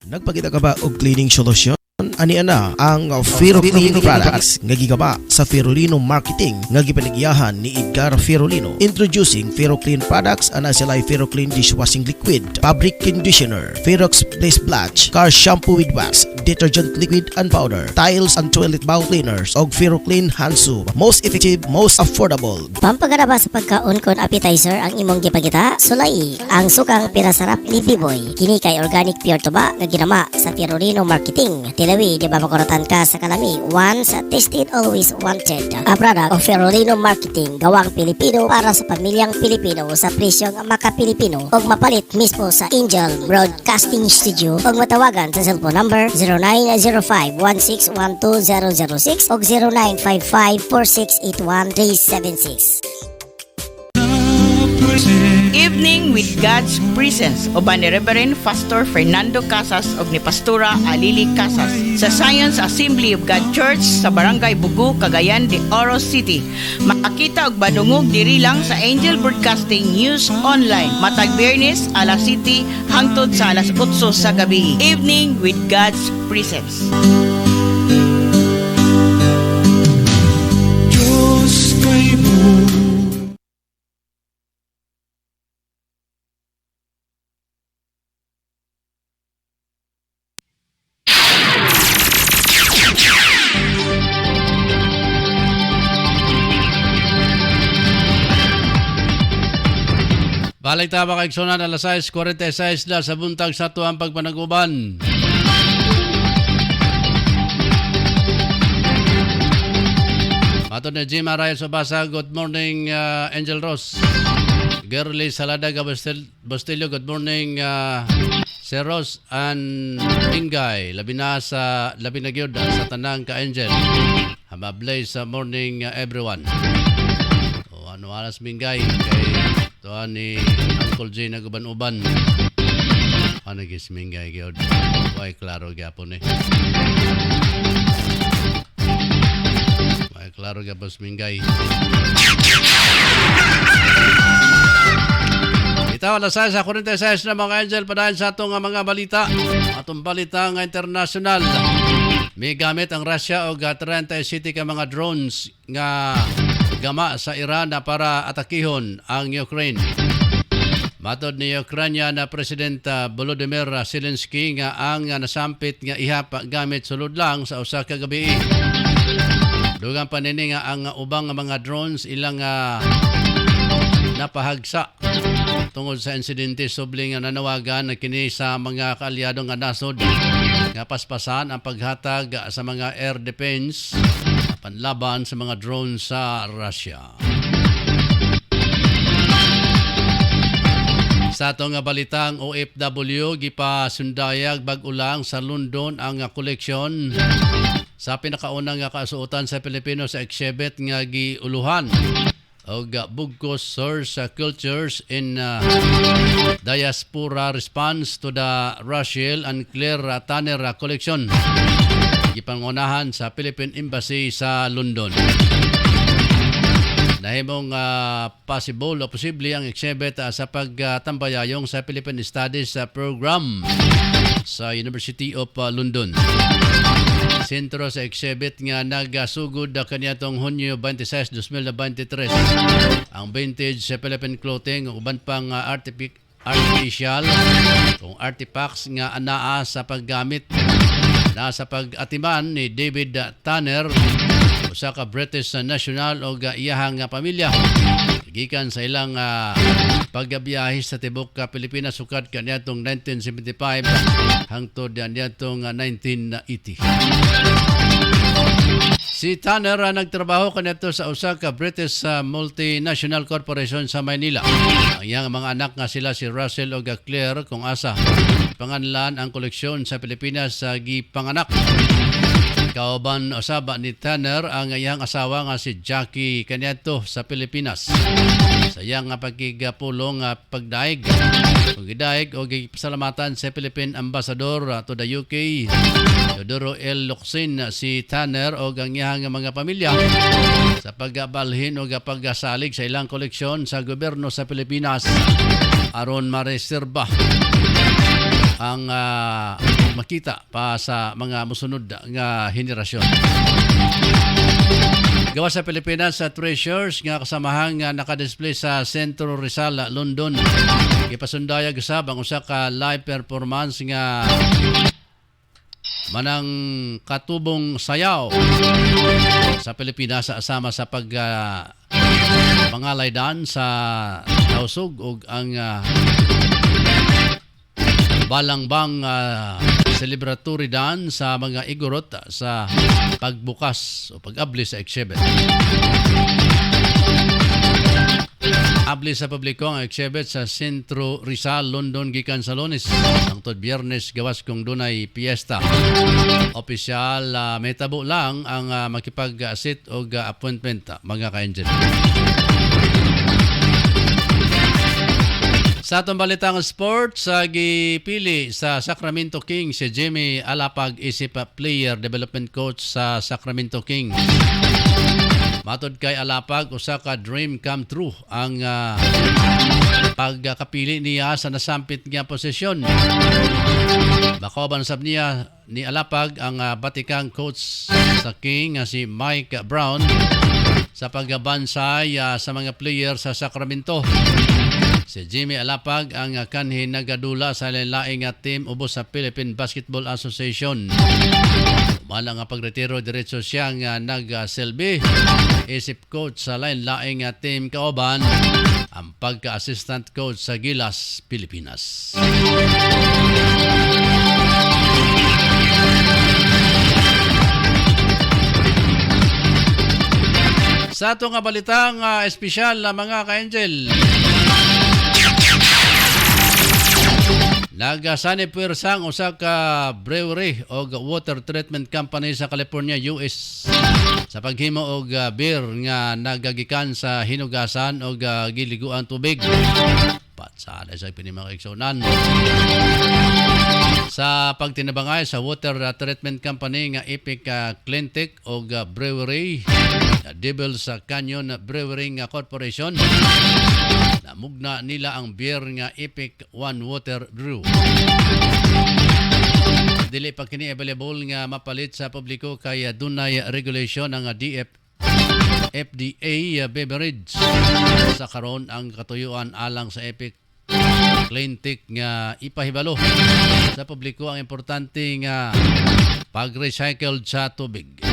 Nagpakita ka ba og cleaning solution? Ani ana ang Ferroclean products nga gigaba sa Ferrolino Marketing nga gipanagyahan ni Edgar Ferrolino. Introducing Ferroclean products, ana sila Ferroclean dishwashing liquid, fabric conditioner, Ferrox place blanch, car shampoo with wax, detergent liquid and powder, tiles and toilet bowl cleaners, og Ferroclean hand soap. Most effective, most affordable. Pampagaraba sa pagkaon kon appetizer ang imong gipakita, sulay ang sukang pirasarap ni Biboy. Kini kay organic pure tuba nga ginama sa Ferrolino Marketing. Tilawi di ba makuratan ka sa kalami? Once tasted, always wanted. A product of Ferrolino Marketing, gawang Pilipino para sa pamilyang Pilipino sa presyong maka-Pilipino og mapalit mismo sa Angel Broadcasting Studio og matawagan sa cellphone number 0905-1612006 og 0955-4681376. Evening with God's Presence uban ni Reverend Pastor Fernando Casas ug ni Pastora Alili Casas sa Science Assembly of God Church sa Barangay Bugu, Cagayan de Oro City. Makakita og badungog diri lang sa Angel Broadcasting News Online matag Biyernes alas 7 hangtod sa alas 8 sa gabi. Evening with God's Presence. Diyos kay mo. Balik tama kay Sonan alas 6:46 na sa buntag sa tuang pagpanaguban. Matod na Jim Arayos sa basa. Good morning, Angel Ross. Girly Saladaga Bastillo, good morning. Sir Ross and Ingay, labi na gyud sa tanang ka-angel. Hamablay sa morning everyone. O ano alas Mingay kay tuan ni Uncle J na guban-uban. Ano gis Mingay gyud. Way klaro gyapon eh. Way klaro gyapon Mingay. Ito, alas 6 sa 46 na mga angel padahil sa atong mga balita. Atong balita nga international. May gamit ang Russia o 37 ka mga drones nga gama sa Iran na para atakihon ang Ukraine. Matod ni Ukraine na President Volodymyr Zelensky nga ang nasampit nga ihap gamit sulod lang sa usa ka gabi. Dugang panini nga ang ubang mga drones ilang napahagsa tungod sa insidente subli nga nanawagan na kini sa mga kaalyado nga nasod nga paspasan ang paghatag sa mga air defense panlaban sa mga drones sa Russia. Sa atong balitang OFW gipasundayag bag-ulang sa London ang koleksyon sa pinakaunang kasuotan sa Pilipino sa exhibit nga giuluhan og bugkos source cultures in diaspora response to the Rachel and Claire Tanner collection. Gipangunahan sa Philippine Embassy sa London. Nahimong possible o posible ang exhibit sa pagtambayayong sa Philippine Studies Program sa University of London. Sentro sa exhibit nga nagasugod kaniadtong Hunyo 26, 2023 ang vintage sa Philippine clothing uban pang artificial kung artifacts nga anaa sa paggamit na sa pag-atiman ni David Tanner usa ka British national o iyahang pamilya gikan sa ilang pagbiyahe sa tibok Pilipinas sukad kaniadtong 1975 hangtod kaniadtong 1980. Si Tanner nagtrabaho kaniadto sa usa ka British multinational corporation sa Maynila. Ang iyang mga anak nga sila si Russell o Claire kung asa panganlan ang koleksyon sa Pilipinas sa gipanganak. Kauban usaba ni Tanner ang iyang asawa nga si Jackie kaniadto sa Pilipinas. Sa iyang pagkigapulong pagdaig o gipasalamatan sa Philippine Ambassador to the UK Teodoro L. Locsin si Tanner o ang iyang mga pamilya sa pagbalhin o pagsalig sa ilang koleksyon sa gobyerno sa Pilipinas aron mareserba ang makita pa sa mga musunod nga henerasyon. Gawa sa Pilipinas sa treasures nga kasamahang nakadisplay sa Centro Rizal, London. Ipasundayag usab ang usa ka live performance nga manang katubong sayaw sa Pilipinas asama sa pangalay dance sa tausog ug ang balangbang celebratory dance sa mga igorot sa pagbukas o pag-abli sa exhibit. Abli sa publiko ang exhibit sa Centro Rizal, London gikan sa Lunes hangtod Biyernes gawas kung dunay piyesta. Opisyal metabo lang ang makipag-sit o appointment mga ka-angel. Sa atong balitang sports, gipili sa Sacramento Kings si Jimmy Alapag isip player development coach sa Sacramento Kings. Matod kay Alapag, usa ka dream come true ang pagkapili niya sa nasampit nga posisyon. Bakoban sab niya ni Alapag ang batikang coach sa King si Mike Brown sa pagbansay sa mga player sa Sacramento. Si Jimmy Alapag ang kanhin nagadula sa lain-laing team ubos sa Philippine Basketball Association. Umala nga pagretiro diretso siya nga nagselbi isip coach sa lain-laing team kauban ang pagka-assistant coach sa Gilas, Pilipinas. Sa atong balitang espesyal mga ka-angel, Nagasanib puwersang usa ka brewery o water treatment company sa California, US sa paghimo og beer nga nagagikan sa hinugasan o giliguan tubig. Patsada sa pinimakaigsunan. Sa pagtinabangay sa water treatment company nga Epic Cleantech o brewery, Devil's Canyon Brewing Corporation, namugna nila ang beer nga Epic One Water Brew. Dili pa kini available nga mapalit sa publiko kay dunay regulation ang FDA beverage. Sa karon ang katuyuan alang sa Epic Cleantech nga ipahibalo sa publiko ang importante nga pag-recycled sa tubig.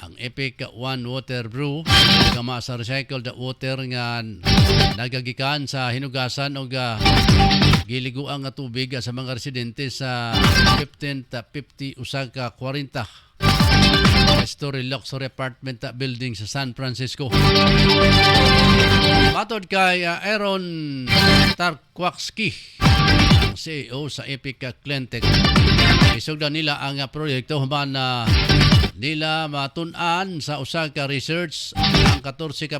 Ang Epic One Water Brew kama sa recycled water nga nagagikan sa hinugasan o giliguan nga tubig sa mga residente sa 1550 usag ka 40 story luxury apartment building sa San Francisco. Matod kay Aaron Tarkowski, ang CEO sa Epic Cleantech, isugdan nila ang proyekto human na nila matun-an sa usa ka research ang 14%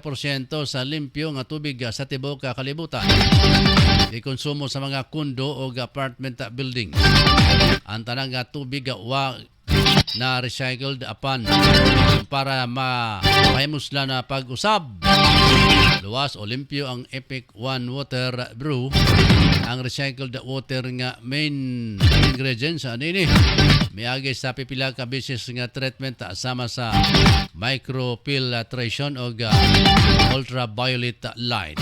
sa limpyo nga tubig sa tibuok kalibutan ikonsumo sa mga kondo o apartment building. Ang tanang tubig wa na recycled apan para mahimusla na pag-usab. Luwas o limpyo ang Epic One Water Brew. Ang recycled water nga main ingredients anini miagi sa pipila ka beses nga treatment sama sa microfiltration o ultraviolet light.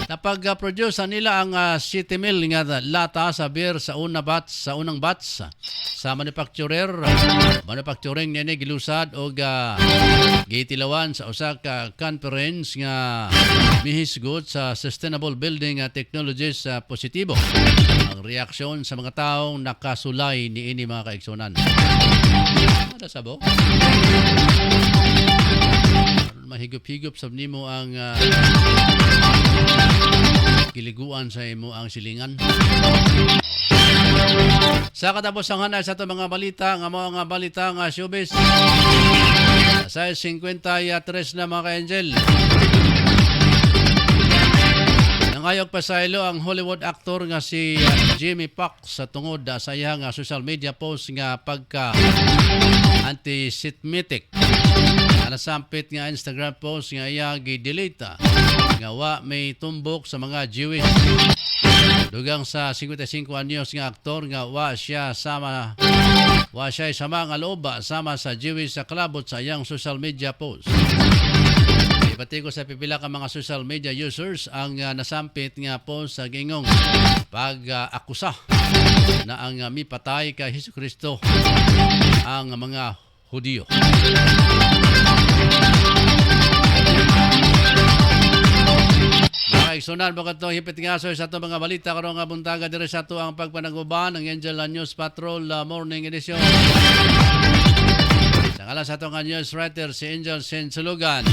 Napag-produce nila ang 7,000 nga lata sa beer sa unang batch sa manufacturing niya gilusad o gitilawan sa usa ka conference nga mihisgot sa Sustainable Building Technologies positibo ang reaksyon sa mga taong nakasulay niini mga kaigsunan. Ada sabo? Mahigop-higop sa nimo ang kiliguan sa imo ang silingan. Sa katapusan sa ito mga balita, nga mga balita nga showbiz. Sa 53 na mga ka-angel. Nangayog pasaylo ang Hollywood actor nga si Jimmy Fox sa tungod sa iyang social media post nga pagka anti-Semitic. Nasampit nga Instagram post nga iya gi-delete nga wa may tumbok sa mga Jewish. Dugang sa 55 anyos nga aktor nga wa siya sama nga loob sama sa Jewish sa kalabot sa iyang social media post. Ipati ko sa pipila ka mga social media users ang nasampit nga post sa gingong pag-akusa na ang mipatay kay Hesukristo ang mga Hudiyo. Sunan mo katong hipit nga sa ito mga balita karon nga buntaga dire sa ito ang pagpanaguban ng Angel News Patrol Morning Edition. Sa ngalan sa ito nga news writer si Angel Sensulugan.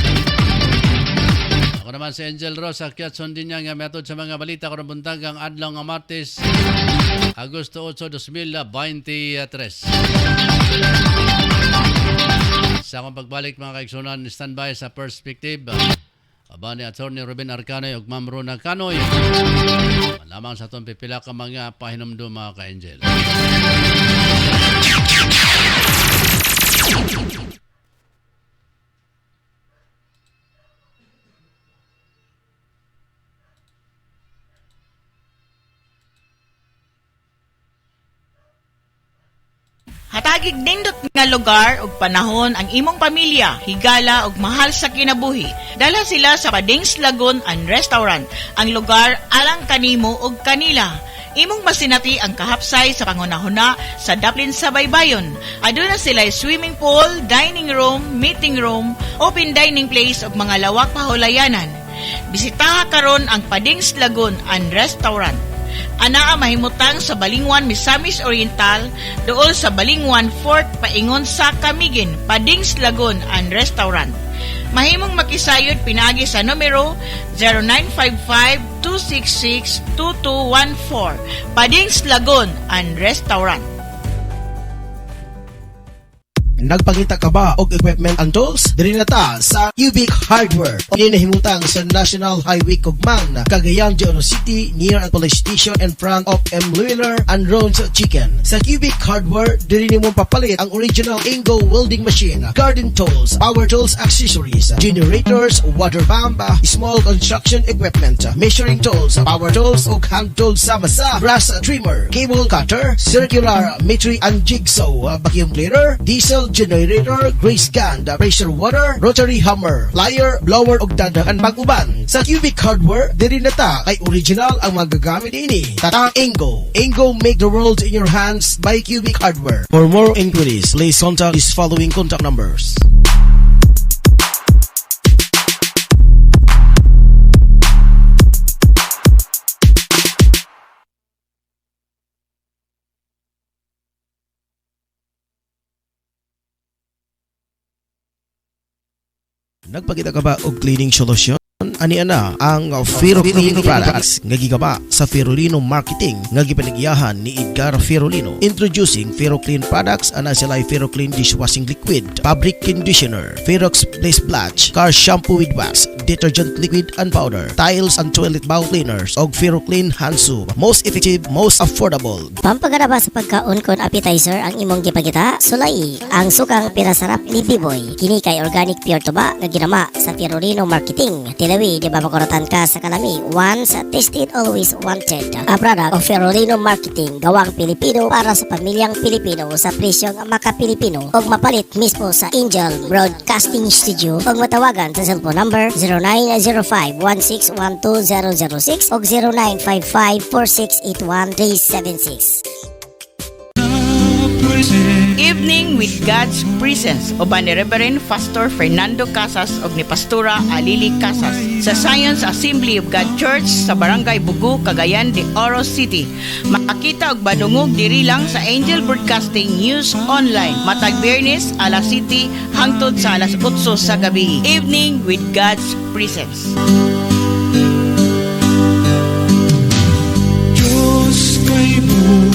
Ako naman si Angel Rosa Kiatson din niya nga metod sa mga balita karon buntagang adlaw nga Martes Agosto 8, 2023. Sa akong pagbalik mga kaigsunan, standby sa Perspective. Aba ni Atty. Ruben Arcanoy ug Ma'am Rona Canoy. Malamang sa itong pipila ka mga pahinumdum mga ka-angel. Hatagig nindot nga lugar ug panahon ang imong pamilya, higala ug mahal sa kinabuhi. Dala sila sa Padings Lagoon and Restaurant, ang lugar alang kanimo ug kanila. Imong masinati ang kahapsay sa pangunahuna sa Daplin sa Baybayon. Aduna sila swimming pool, dining room, meeting room, open dining place ug mga lawak pahulayanan. Bisitaha karon ang Padings Lagoon and Restaurant. Anaa mahimutang sa Balingwan, Misamis Oriental, dool sa Balingwan Fort paingon sa Camiguin, Padings Lagoon and Restaurant. Mahimong makisayod pinagi sa numero 0955-266-2214. Padings Lagon and Restaurant. Nagpangita ka ba og equipment and tools? Diri na ta sa Cubic Hardware. O hinahimutang sa National Highway Cugman, Cagayan de Oro City, near at police station in front of M. Lueller and Ron's Chicken. Sa Cubic Hardware, diri nimo papalit ang original Ingo welding machine, garden tools, power tools accessories, generators, water pump, small construction equipment, measuring tools, power tools ug hand tools sama sa brass trimmer, cable cutter, circular metri and jigsaw, vacuum cleaner, diesel generator, grease gun, pressure water, rotary hammer, plier, blower ug dadahan pag-uban. Sa Cubic Hardware, diri na ta kay original ang magagamit ini. Tata Ingo. Ingo, make the world in your hands by Cubic Hardware. For more inquiries, please contact these following contact numbers. Nagpakita ka ba og cleaning solution? Ani ana ang Ferroclean products nga gigaba sa Ferrolino Marketing nga gipanagyahan ni Edgar Ferrolino. Introducing Ferroclean products, ana sila Ferroclean dishwashing liquid, fabric conditioner, Ferrox place blanch, car shampoo with wax, detergent liquid and powder, tiles and toilet bowl cleaners, og Ferroclean hand soap. Most effective, most affordable. Pampagaraba sa pagkaon kon appetizer ang imong gipagita, sulay ang sukang pirasarap ni Biboy. Kini kay organic pure tuba nga ginama sa Ferrolino Marketing. Tilawi, di ba makurutan ka sa kalami? Once tasted, always wanted. A product of Ferrolino Marketing, gawang Pilipino para sa pamilyang Pilipino sa presyong maka-Pilipino og mapalit mismo sa Angel Broadcasting Studio og matawagan sa cellphone number 0905-1612006 og 0955-4681376. Evening with God's Presence uban ni Reverend Pastor Fernando Casas og ni Pastora Alili Casas sa Science Assembly of God Church sa Barangay Bugu, Cagayan de Oro City. Makakita og badungog diri lang sa Angel Broadcasting News Online matag Biyernes alas 7 hangtod sa alas 8 sa gabi. Evening with God's Presence. Diyos kay mo.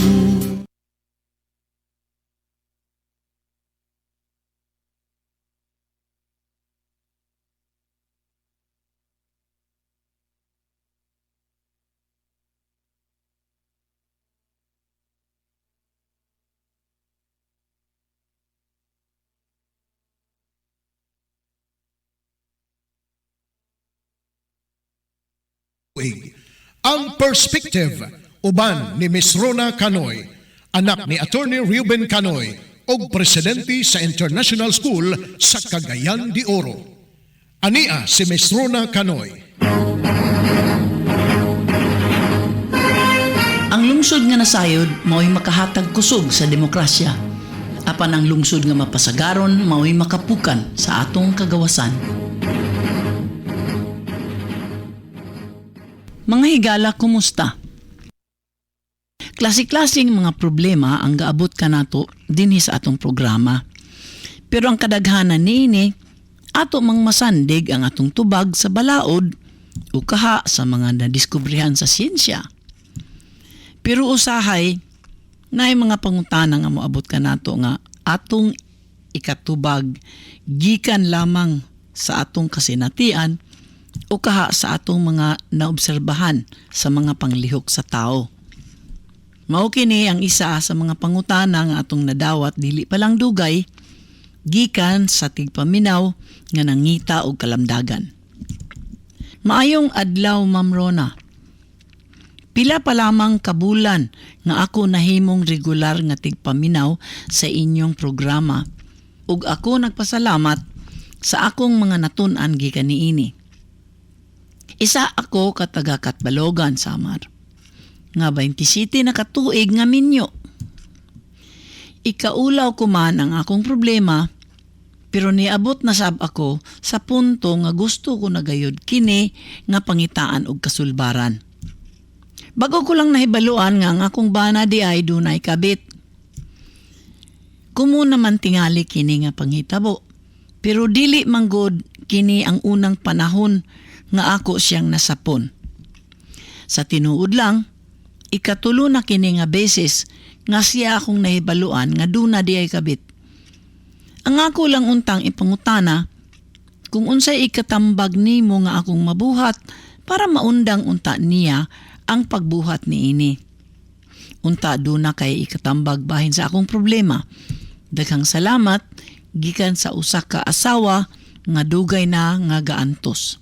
Ang Perspective uban ni Miss Rona Canoy, anak ni Attorney Ruben Canoy og presidente sa International School sa Cagayan de Oro. Ania si Miss Rona Canoy. Ang lungsod nga nasayod mao'y makahatag kusog sa demokrasya. Apan ang lungsod nga mapasagaron mao'y makapukan sa atong kagawasan. Mga higala, kumusta? Klase-klaseng mga problema ang gaabot ka nato dinhi sa atong programa. Pero ang kadaghanan niini, ato mang masandig ang atong tubag sa balaod o kaha sa mga nadiskubrihan sa siyensya. Pero usahay, naay mga pangutana nga moabot ka nato nga atong ikatubag gikan lamang sa atong kasinatian o kaha sa atong mga naobserbahan sa mga panglihok sa tao. Mao kini ang isa sa mga pangutana nga atong nadawat dili pa lang dugay gikan sa tigpaminaw nga nangita og kalamdagan. Maayong adlaw, Ma'am Rona. Pila pa lamang kabulan nga ako nahimong regular nga tigpaminaw sa inyong programa ug ako nagpasalamat sa akong mga natun-an gikan niini. Isa ako kataga Katbalogan, Samar. Nga 27 na katuig nga minyo. Ikaulaw ko man ang akong problema, pero niabot na sab ako sa punto nga gusto ko nagayod kini nga pangitaan og kasulbaran. Bago ko lang nahibaluan nga ang akong bana di ay dunay kabit. Kumo naman tingali kini nga panghitabo, pero dili manggod kini ang unang panahon nga ako siyang nasapon. Sa tinuod lang, ikatulo na kini nga beses nga siya akong nahibaluan nga duna di ay kabit. Ang ako lang untang ipangutana kung unsay ikatambag nimo nga akong mabuhat para maundang unta niya ang pagbuhat niini. Unta duna kay ikatambag bahin sa akong problema. Daghang salamat gikan sa usa ka asawa nga dugay na nga gaantos.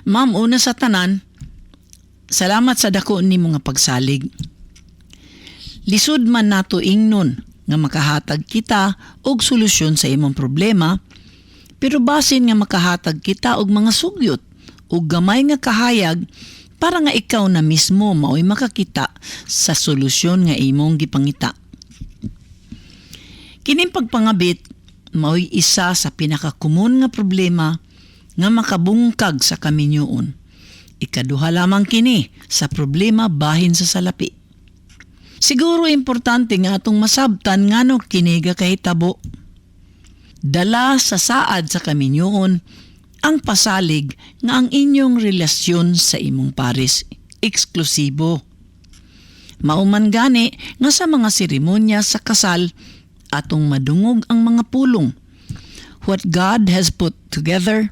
Ma'am, una sa tanan, salamat sa dako nimo nga pagsalig. Lisod man nato ingnon nga makahatag kita og solusyon sa imong problema, pero basin nga makahatag kita og mga sugyot ug gamay nga kahayag para nga ikaw na mismo mao'y makakita sa solusyon nga imong gipangita. Kining pagpangabit mao'y isa sa pinakakumon nga problema nga makabungkag sa kaminyoon. Ikaduha lamang kini sa problema bahin sa salapi. Siguro importante nga atong masabtan ngano kini gakahitabo. Dala sa saad sa kaminyoon ang pasalig nga ang inyong relasyon sa imong pares eksklusibo. Mauman gani nga sa mga seremonya sa kasal atong madungog ang mga pulong. What God has put together,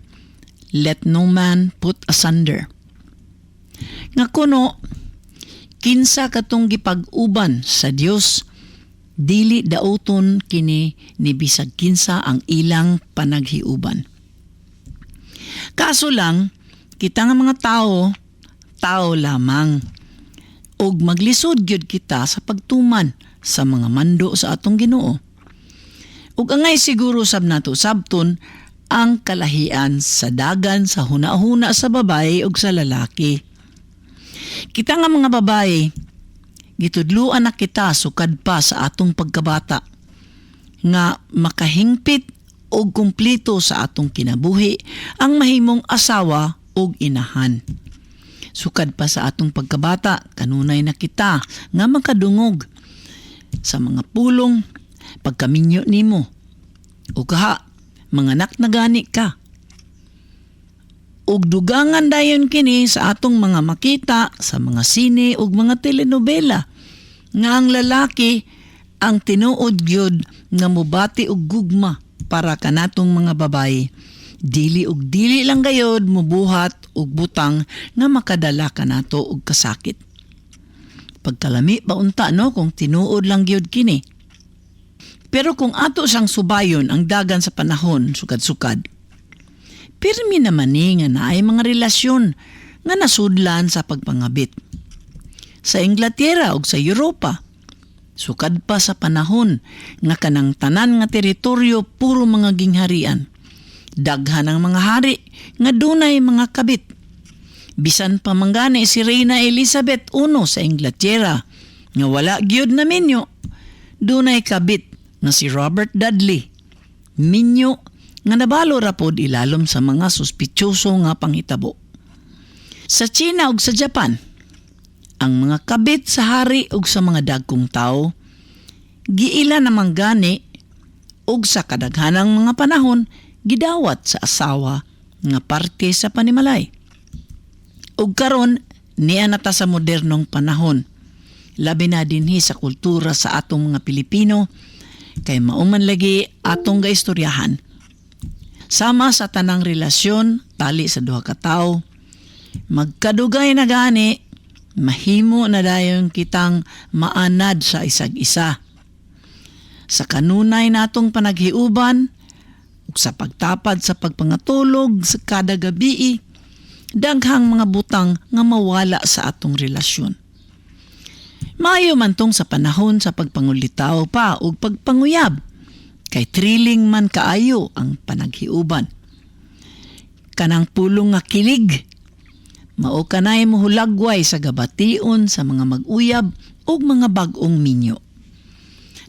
let no man put asunder. Nga kuno, kinsa katong gipag-uban sa Dios, dili dauton kini ni bisag kinsa ang ilang panaghiuban. Kaso lang, kita nga mga tao lamang. Og maglisod gyud kita sa pagtuman sa mga mando sa atong Ginoo. Ug angay siguro sab nato sabton ang kalahian sa dagan sa hunahuna sa babae ug sa lalaki. Kita nga mga babae, gitudluan na kita sukad pa sa atong pagkabata nga makahingpit og kumpleto sa atong kinabuhi ang mahimong asawa og inahan. Sukad pa sa atong pagkabata, kanunay na kita nga makadungog sa mga pulong pagkaminyo nimo. O kaha, manganak na gani ka. Ug dugangan dayon kini sa atong mga makita sa mga sine ug mga telenovela nga ang lalaki ang tinuod gyud nga mobati og gugma para kanatong mga babae. Dili ug dili lang gayod mubuhat og butang nga makadala kanato og kasakit. Pagkalami pa unta no kung tinuod lang gyud kini. Pero kung ato siyang subayon ang dagan sa panahon sukad-sukad, pirmi naman ni nga naay mga relasyon nga nasudlan sa pagpangabit. Sa Inglaterra ug sa Europa, sukad pa sa panahon nga kanang tanan nga teritoryo puro mga gingharian. Daghan ang mga hari nga dunay mga kabit. Bisan pa manggani si Reyna Elizabeth I sa Inglaterra nga wala gyud na minyo, dunay kabit nga si Robert Dudley. Minyo nga nabalo ra pod ilalom sa mga suspitsyoso nga panghitabo. Sa China ug sa Japan, ang mga kabit sa hari ug sa mga dagkong tao, giila namang gani ug sa kadaghanang mga panahon gidawat sa asawa nga parte sa panimalay. Ug karon niya nata sa modernong panahon, labi na dinhi sa kultura sa atong mga Pilipino, kay mauman lagi atong gaistoryahan. Sama sa tanang relasyon, tali sa duha ka tawo, magkadugay na gani, mahimo na dayon kitang maanad sa isag-isa. Sa kanunay natong panaghiuban, ug sa pagtapad sa pagpangatulog sa kada gabi, daghang mga butang nga mawala sa atong relasyon. Maayo man tong sa panahon sa pagpangulitaw pa ug pagpanguyab, kay thrilling man kaayo ang panaghiuban. Kanang pulong nga kilig, mao kanay mohulagway sa gabation sa mga mag-uyab ug mga bag-ong minyo.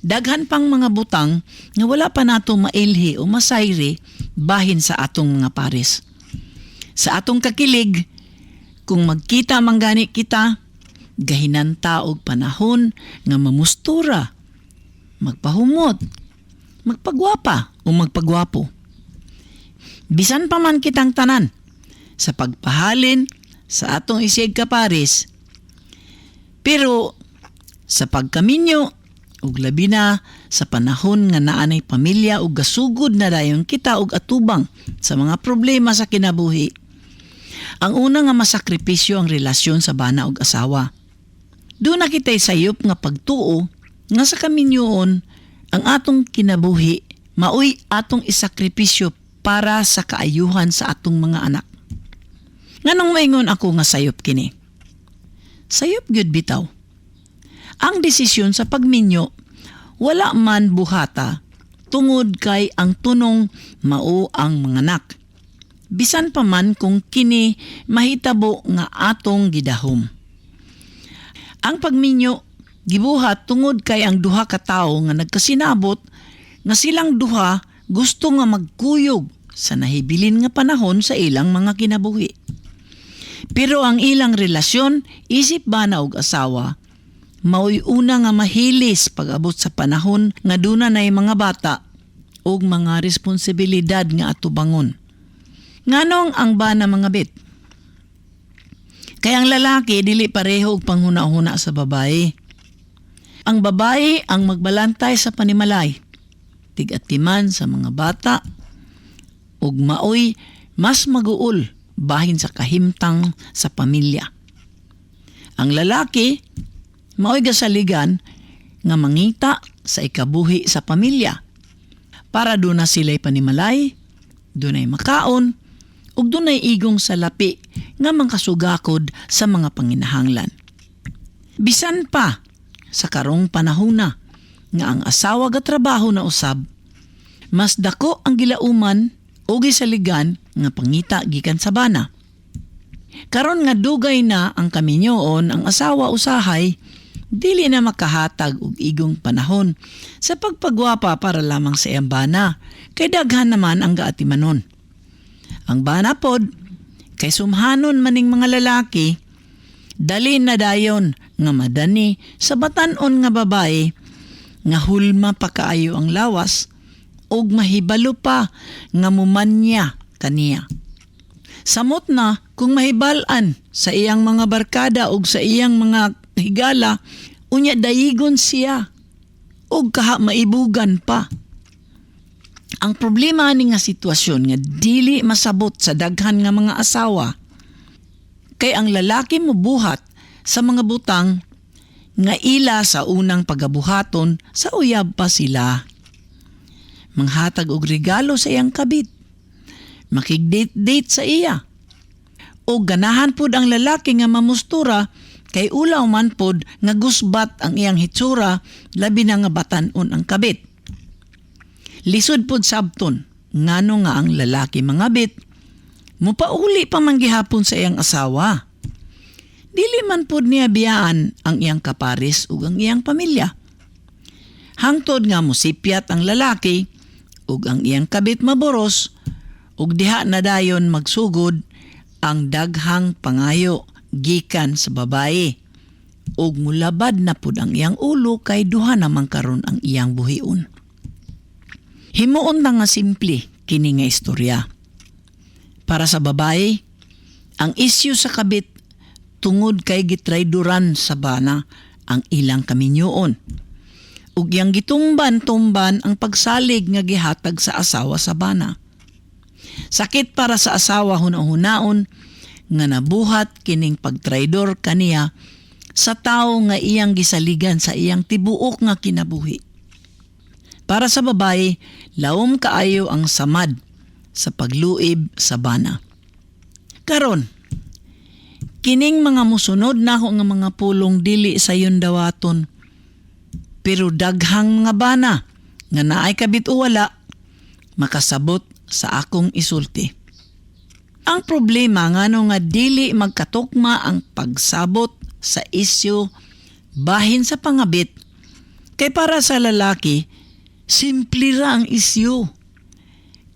Daghan pang mga butang nga wala pa nato mailhi o masayri bahin sa atong mga pares. Sa atong kakilig, kung magkita manggani kita, gahinanta og panahon nga mamustura, magpahumot, magpagwapa o magpagwapo. Bisan pa man kitang tanan sa pagpahalin sa atong isig kapares. Pero sa pagkaminyo ug labi na sa panahon nga naanay pamilya ug gasugod na dayon kita og atubang sa mga problema sa kinabuhi. Ang una nga masakripisyo ang relasyon sa bana ug asawa. Doon na kita'y sayop nga pagtuo nga sa kaminyoon ang atong kinabuhi maoy atong isakripisyo para sa kaayuhan sa atong mga anak. Nganong maingon ako nga sayop kini? Sayop gyud bitaw. Ang desisyon sa pagminyo wala man buhata tungod kay ang tunong mao ang mga anak. Bisan pa man kung kini mahitabo nga atong gidahom. Ang pagminyo gibuhat tungod kay ang duha ka tawo nga nagkasinabot nga silang duha gusto nga magkuyog sa nahibilin nga panahon sa ilang mga kinabuhi. Pero ang ilang relasyon, isip bana og asawa, mao'y una nga mahilis pag-abot sa panahon nga duna nay mga bata og mga responsibilidad nga atubangon. Nganong ang bana mga bit? Kaya ang lalaki dili pareho og panghuna-huna sa babae. Ang babae ang magbalantay sa panimalay, tig-atiman sa mga bata, ug maoy mas maguol bahin sa kahimtang sa pamilya. Ang lalaki maoy gasaligan nga mangita sa ikabuhi sa pamilya para doon na sila'y panimalay, doon ay makaon, ug doon ay igong salapi nga mangkasugakod sa mga panginahanglan. Bisan pa sa karong panahona nga ang asawa ga trabaho na usab, mas dako ang gilauman o gisaligan nga pangita gikan sa bana. Karon nga dugay na ang kaminyoon, ang asawa usahay dili na makahatag og igong panahon sa pagpagwapa para lamang sa iyang bana, kay daghan naman ang gaatimanon. Ang bana pod kay sumhanon maning mga lalaki, dali na dayon nga madani sa batan-on nga babae nga hulma pa kaayo ang lawas og mahibalo pa nga mumanya kaniya. Samot na kung mahibal-an sa iyang mga barkada og sa iyang mga higala, unya dayigon siya og kaha maibugan pa. Ang problema ni nga sitwasyon nga dili masabot sa daghan nga mga asawa kay ang lalaki mobuhat sa mga butang nga ila sa unang pagabuhaton sa uyab pa sila. Manghatag og regalo sa iyang kabit, makigdate-date sa iya, o ganahan pod ang lalaki nga mamustura kay ulaw man pod nga gusbat ang iyang hitsura labi na nga batan-on ang kabit. Lisod pod sabton ngano nga ang lalaki mangabit mupauli pa man gihapon sa iyang asawa. Dili man pod niya biyaan ang iyang kapares ug ang iyang pamilya. Hangtod nga musipyat ang lalaki ug ang iyang kabit maboros ug diha na dayon magsugod ang daghang pangayo gikan sa babae ug mulabad na pud ang iyang ulo kay duha naman karon ang iyang buhion. Himuon na nga simple kini nga istorya. Para sa babae, ang isyu sa kabit tungod kay gitrayduran sa bana ang ilang kaminyoon. Ug yang gitumban-tumban ang pagsalig nga gihatag sa asawa sa bana. Sakit para sa asawa hunahunaon nga nabuhat kining pagtraydor kaniya sa tawo nga iyang gisaligan sa iyang tibuok nga kinabuhi. Para sa babae, lawom kaayo ang samad sa pagluib sa bana. Karon, kining mga musunod na ako nga mga pulong dili sa yon dawaton, pero daghang mga bana nga naay kabit o wala, makasabot sa akong isulti. Ang problema ngano nga dili magkatukma ang pagsabot sa isyu bahin sa pangabit, kay para sa lalaki, simple ra ang isyu.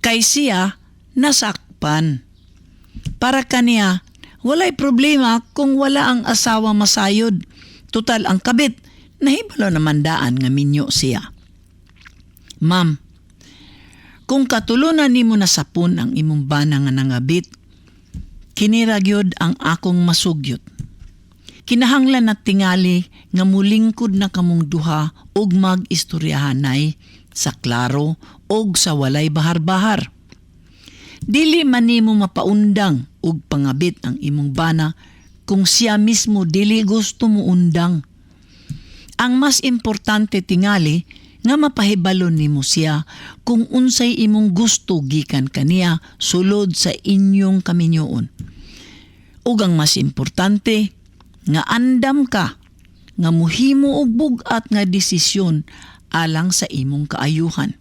Kay siya nasakpan. Para kaniya, walay problema kung wala ang asawa masayod. Total ang kabit, nahibalo naman daan nga minyo siya. Ma'am, Kung katulunan nimo nasapon ang imong bana nga nangabit, kiniragyod ang akong masugyot. Kinahanglan na tingali nga mulingkod na kamong duha og mag-istoryahanay sa klaro og sa walay bahar-bahar. Dili man nimo mapaundang og pangabit ang imong bana kung siya mismo dili gusto mo undang. Ang mas importante tingali nga mapahibalon nimo siya kung unsay imong gusto gikan kaniya sulod sa inyong kaminyoon. Ug ang mas importante nga andam ka nga muhimo og bug-at nga desisyon alang sa imong kaayuhan.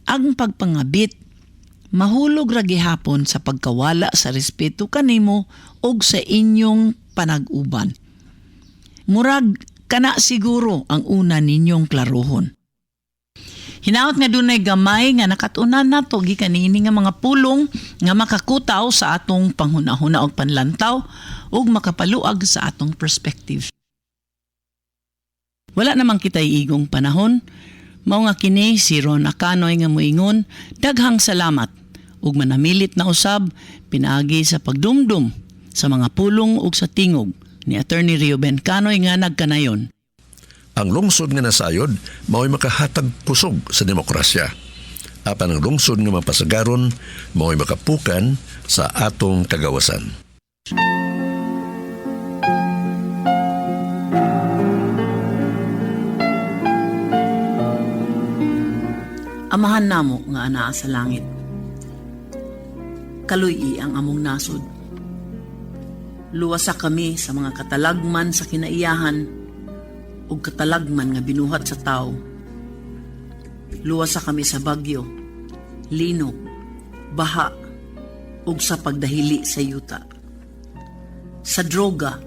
Ang pagpangabit mahulog ra gihapon sa pagkawala sa respeto kanimo og sa inyong panag-uban. Murag kana siguro ang una ninyong klarohon. Hinaot nga dunay gamay nga nakatunan nato gikan niini nga mga pulong nga makakutaw sa atong panghunahuna og panlantaw ug makapaluag sa atong perspective. Wala namang kitay igong panahon, mao nga kini si Ron Akanoy nga moingon, daghang salamat ug manamilit na usab pinaagi sa pagdumdum sa mga pulong ug sa tingog ni Attorney Reuben Canoy nga nagkanayon. Ang lungsod nga nasayod mao'y makahatag kusog sa demokrasya. Apan ang lungsod nga mapasagaron mao'y makapukan sa atong kagawasan. Amahan namo nga anaa sa langit. Kaluy ang among nasod. Luwasa kami sa mga katalagman sa kinaiyahan ug katalagman nga binuhat sa tao. Luwasa kami sa bagyo, linog, baha ug sa pagdahili sa yuta. Sa droga,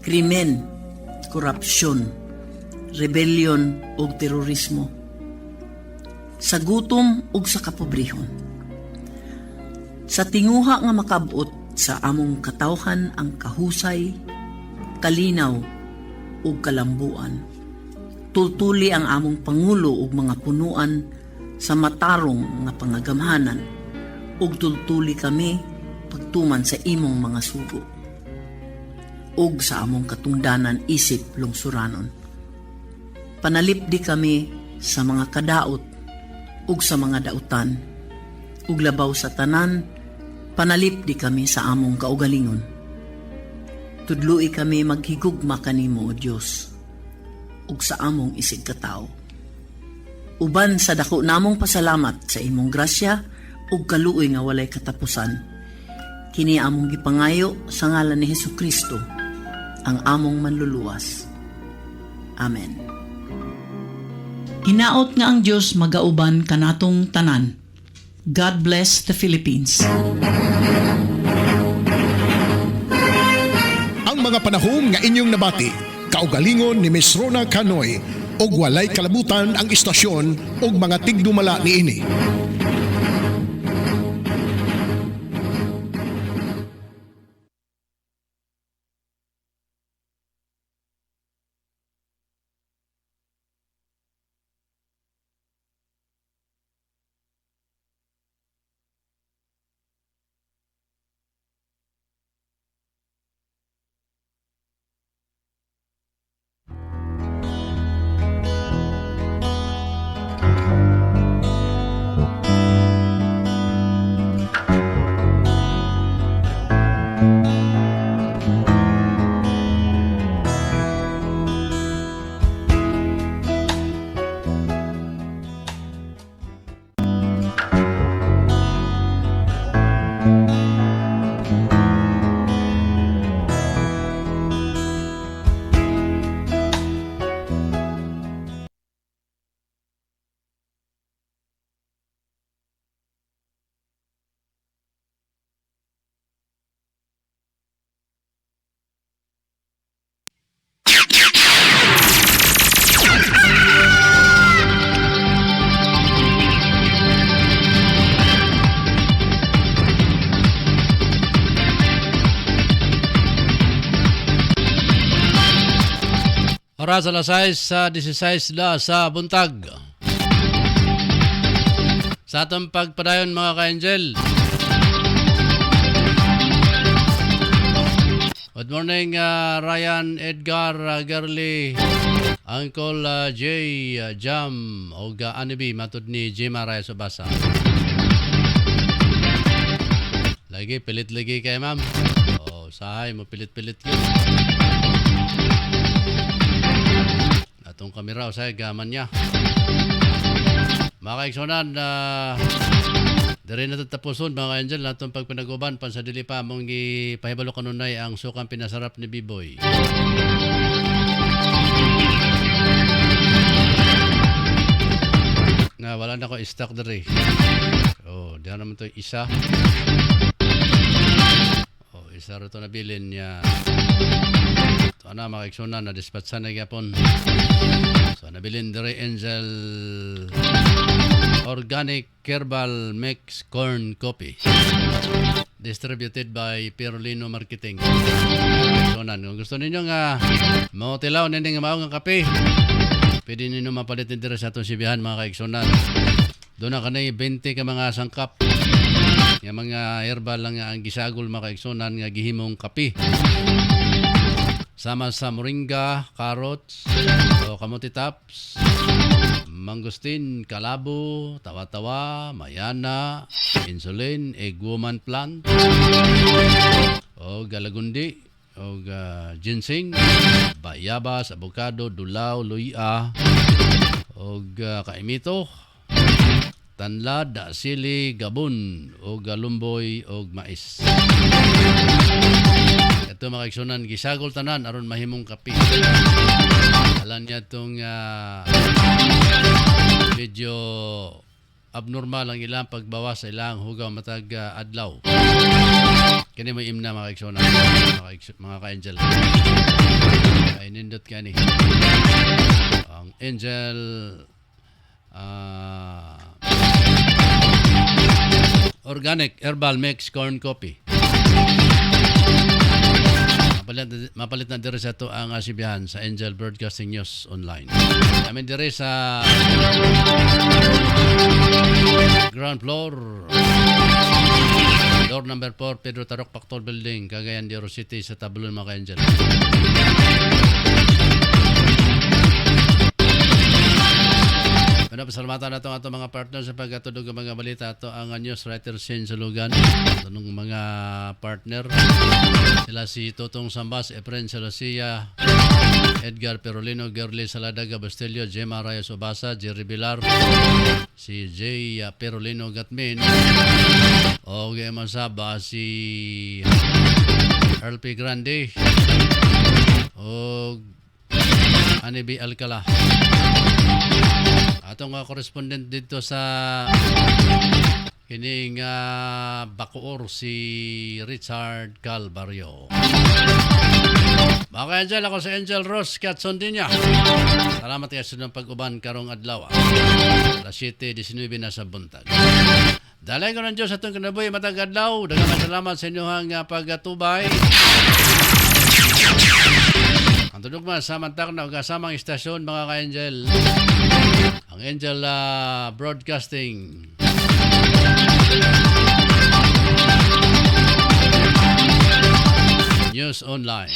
krimen, korupsyon, rebellion ug terorismo. Sa gutom ug sa kapobrehon. Sa tinguha nga makabot sa among katawhan ang kahusay, kalinaw ug kalambuan. Tultuli ang among pangulo ug mga punuan sa matarong nga pangagamhanan ug tultuli kami pagtuman sa imong mga sugo ug sa among katungdanan isip lungsuranon. Panalipdi kami sa mga kadaot ug sa mga dautan, ug labaw sa tanan, panalipdi kami sa among kaugalingon. Tudloi kami maghigugma kanimo, O Dios, ug sa among isig katao. Uban sa dako namong pasalamat sa imong grasya ug kaluoy nga walay katapusan. Kini among gipangayo sa ngalan ni Hesukristo, ang among manluluwas. Amen. Hinaot nga ang Diyos magauban kanatong tanan. God bless the Philippines. Ang mga panahon nga inyong nabati, kaugalingon ni Miss Rona Canoy, og walay kalabutan ang istasyon og mga tigdumala niini. Oras alas 6 sa 16 na sa buntag. Sa atong pagpadayon mga ka-angel. Good morning, Ryan, Edgar, Gerly, Uncle Jay, Jam, o Anibi, matod ni Jima Raya Subasa. Lagi, pilit lagi kay ma'am. O, sahay mo, pilit-pilit yun. Atong kamera, usay, gaman niya. Mga kaigsunan, dari na tatapuson mga angel natong pagpinaguban pansadili pa mong ipahibalo kanunay ang sukang pinasarap ni B-Boy. Na wala na ko stock dari. Oh, diyan naman to isa. Oh, isa rito nabilin niya. So ana mga kaigsunan na dispatsan na gyapon. So nabilin dari Angel Organic Herbal Mix Corn Coffee. Distributed by Perolino Marketing. So kung gusto ninyo nga mautilaw ninding maong nga kape, pwede ninyo mapalit din sa atong sibihan mga kaigsunan. Doon na kanay 20 ka mga sangkap. Yung mga herbal lang nga ang gisagol mga kaigsunan nga gihimong kape. Sama sa moringa, carrots, o kamuti tops, mangustin, kalabo, tawa-tawa, mayana, insulin, egg woman plant, o galagundi, o ginseng, bayabas, avocado, dulaw, luya, o kaimito, tanlad, sili, gabon, o galumboy, o mais. Ito mga kaigsunan, gisagol tanan aron mahimong kape. Alam niya itong medyo abnormal ang ilang pagbawas sa ilang hugaw matag adlaw. Kani mo imna mga kaigsunan, mga ka-angel. Ay nindot ka ni. Ang angel Organic Herbal Mix Corn Coffee. Mapalit na dire sa ito ang sibihan sa Angel Broadcasting News Online. Kami dire sa ground floor, door number 4, Pedro Tarok Pactol Building, Cagayan de Oro City sa Tablon mga ka-angel. Pasalamatan na itong mga partners sa pagkatudog ng mga balita. Ito ang news writer Shane Sulugan. Ito ng mga partner. Sila si Totong Sambas, Efren Salazia, Edgar Perolino, Gerly Saladaga Bastelio, Gemma Raya Subasa, Jerry Bilar, si Jay Perolino Gatmin, o Gemma Saba, si RP Grande, o Anibi Alcala. Atong correspondent dito sa kining Bacoor si Richard Calvario. Mga Angel, ako si Angel Ross Katsondinya. Salamat kayo sa pag-uban karong adlaw. Alas 7:19 na sa buntag. Dalay ko ng Diyos atong kinabuhi matag adlaw. Daghang salamat sa inyong pagtubay. Ang tudugma sa mantak na kasamang istasyon mga ka-Angel. Ang Angel Broadcasting News Online.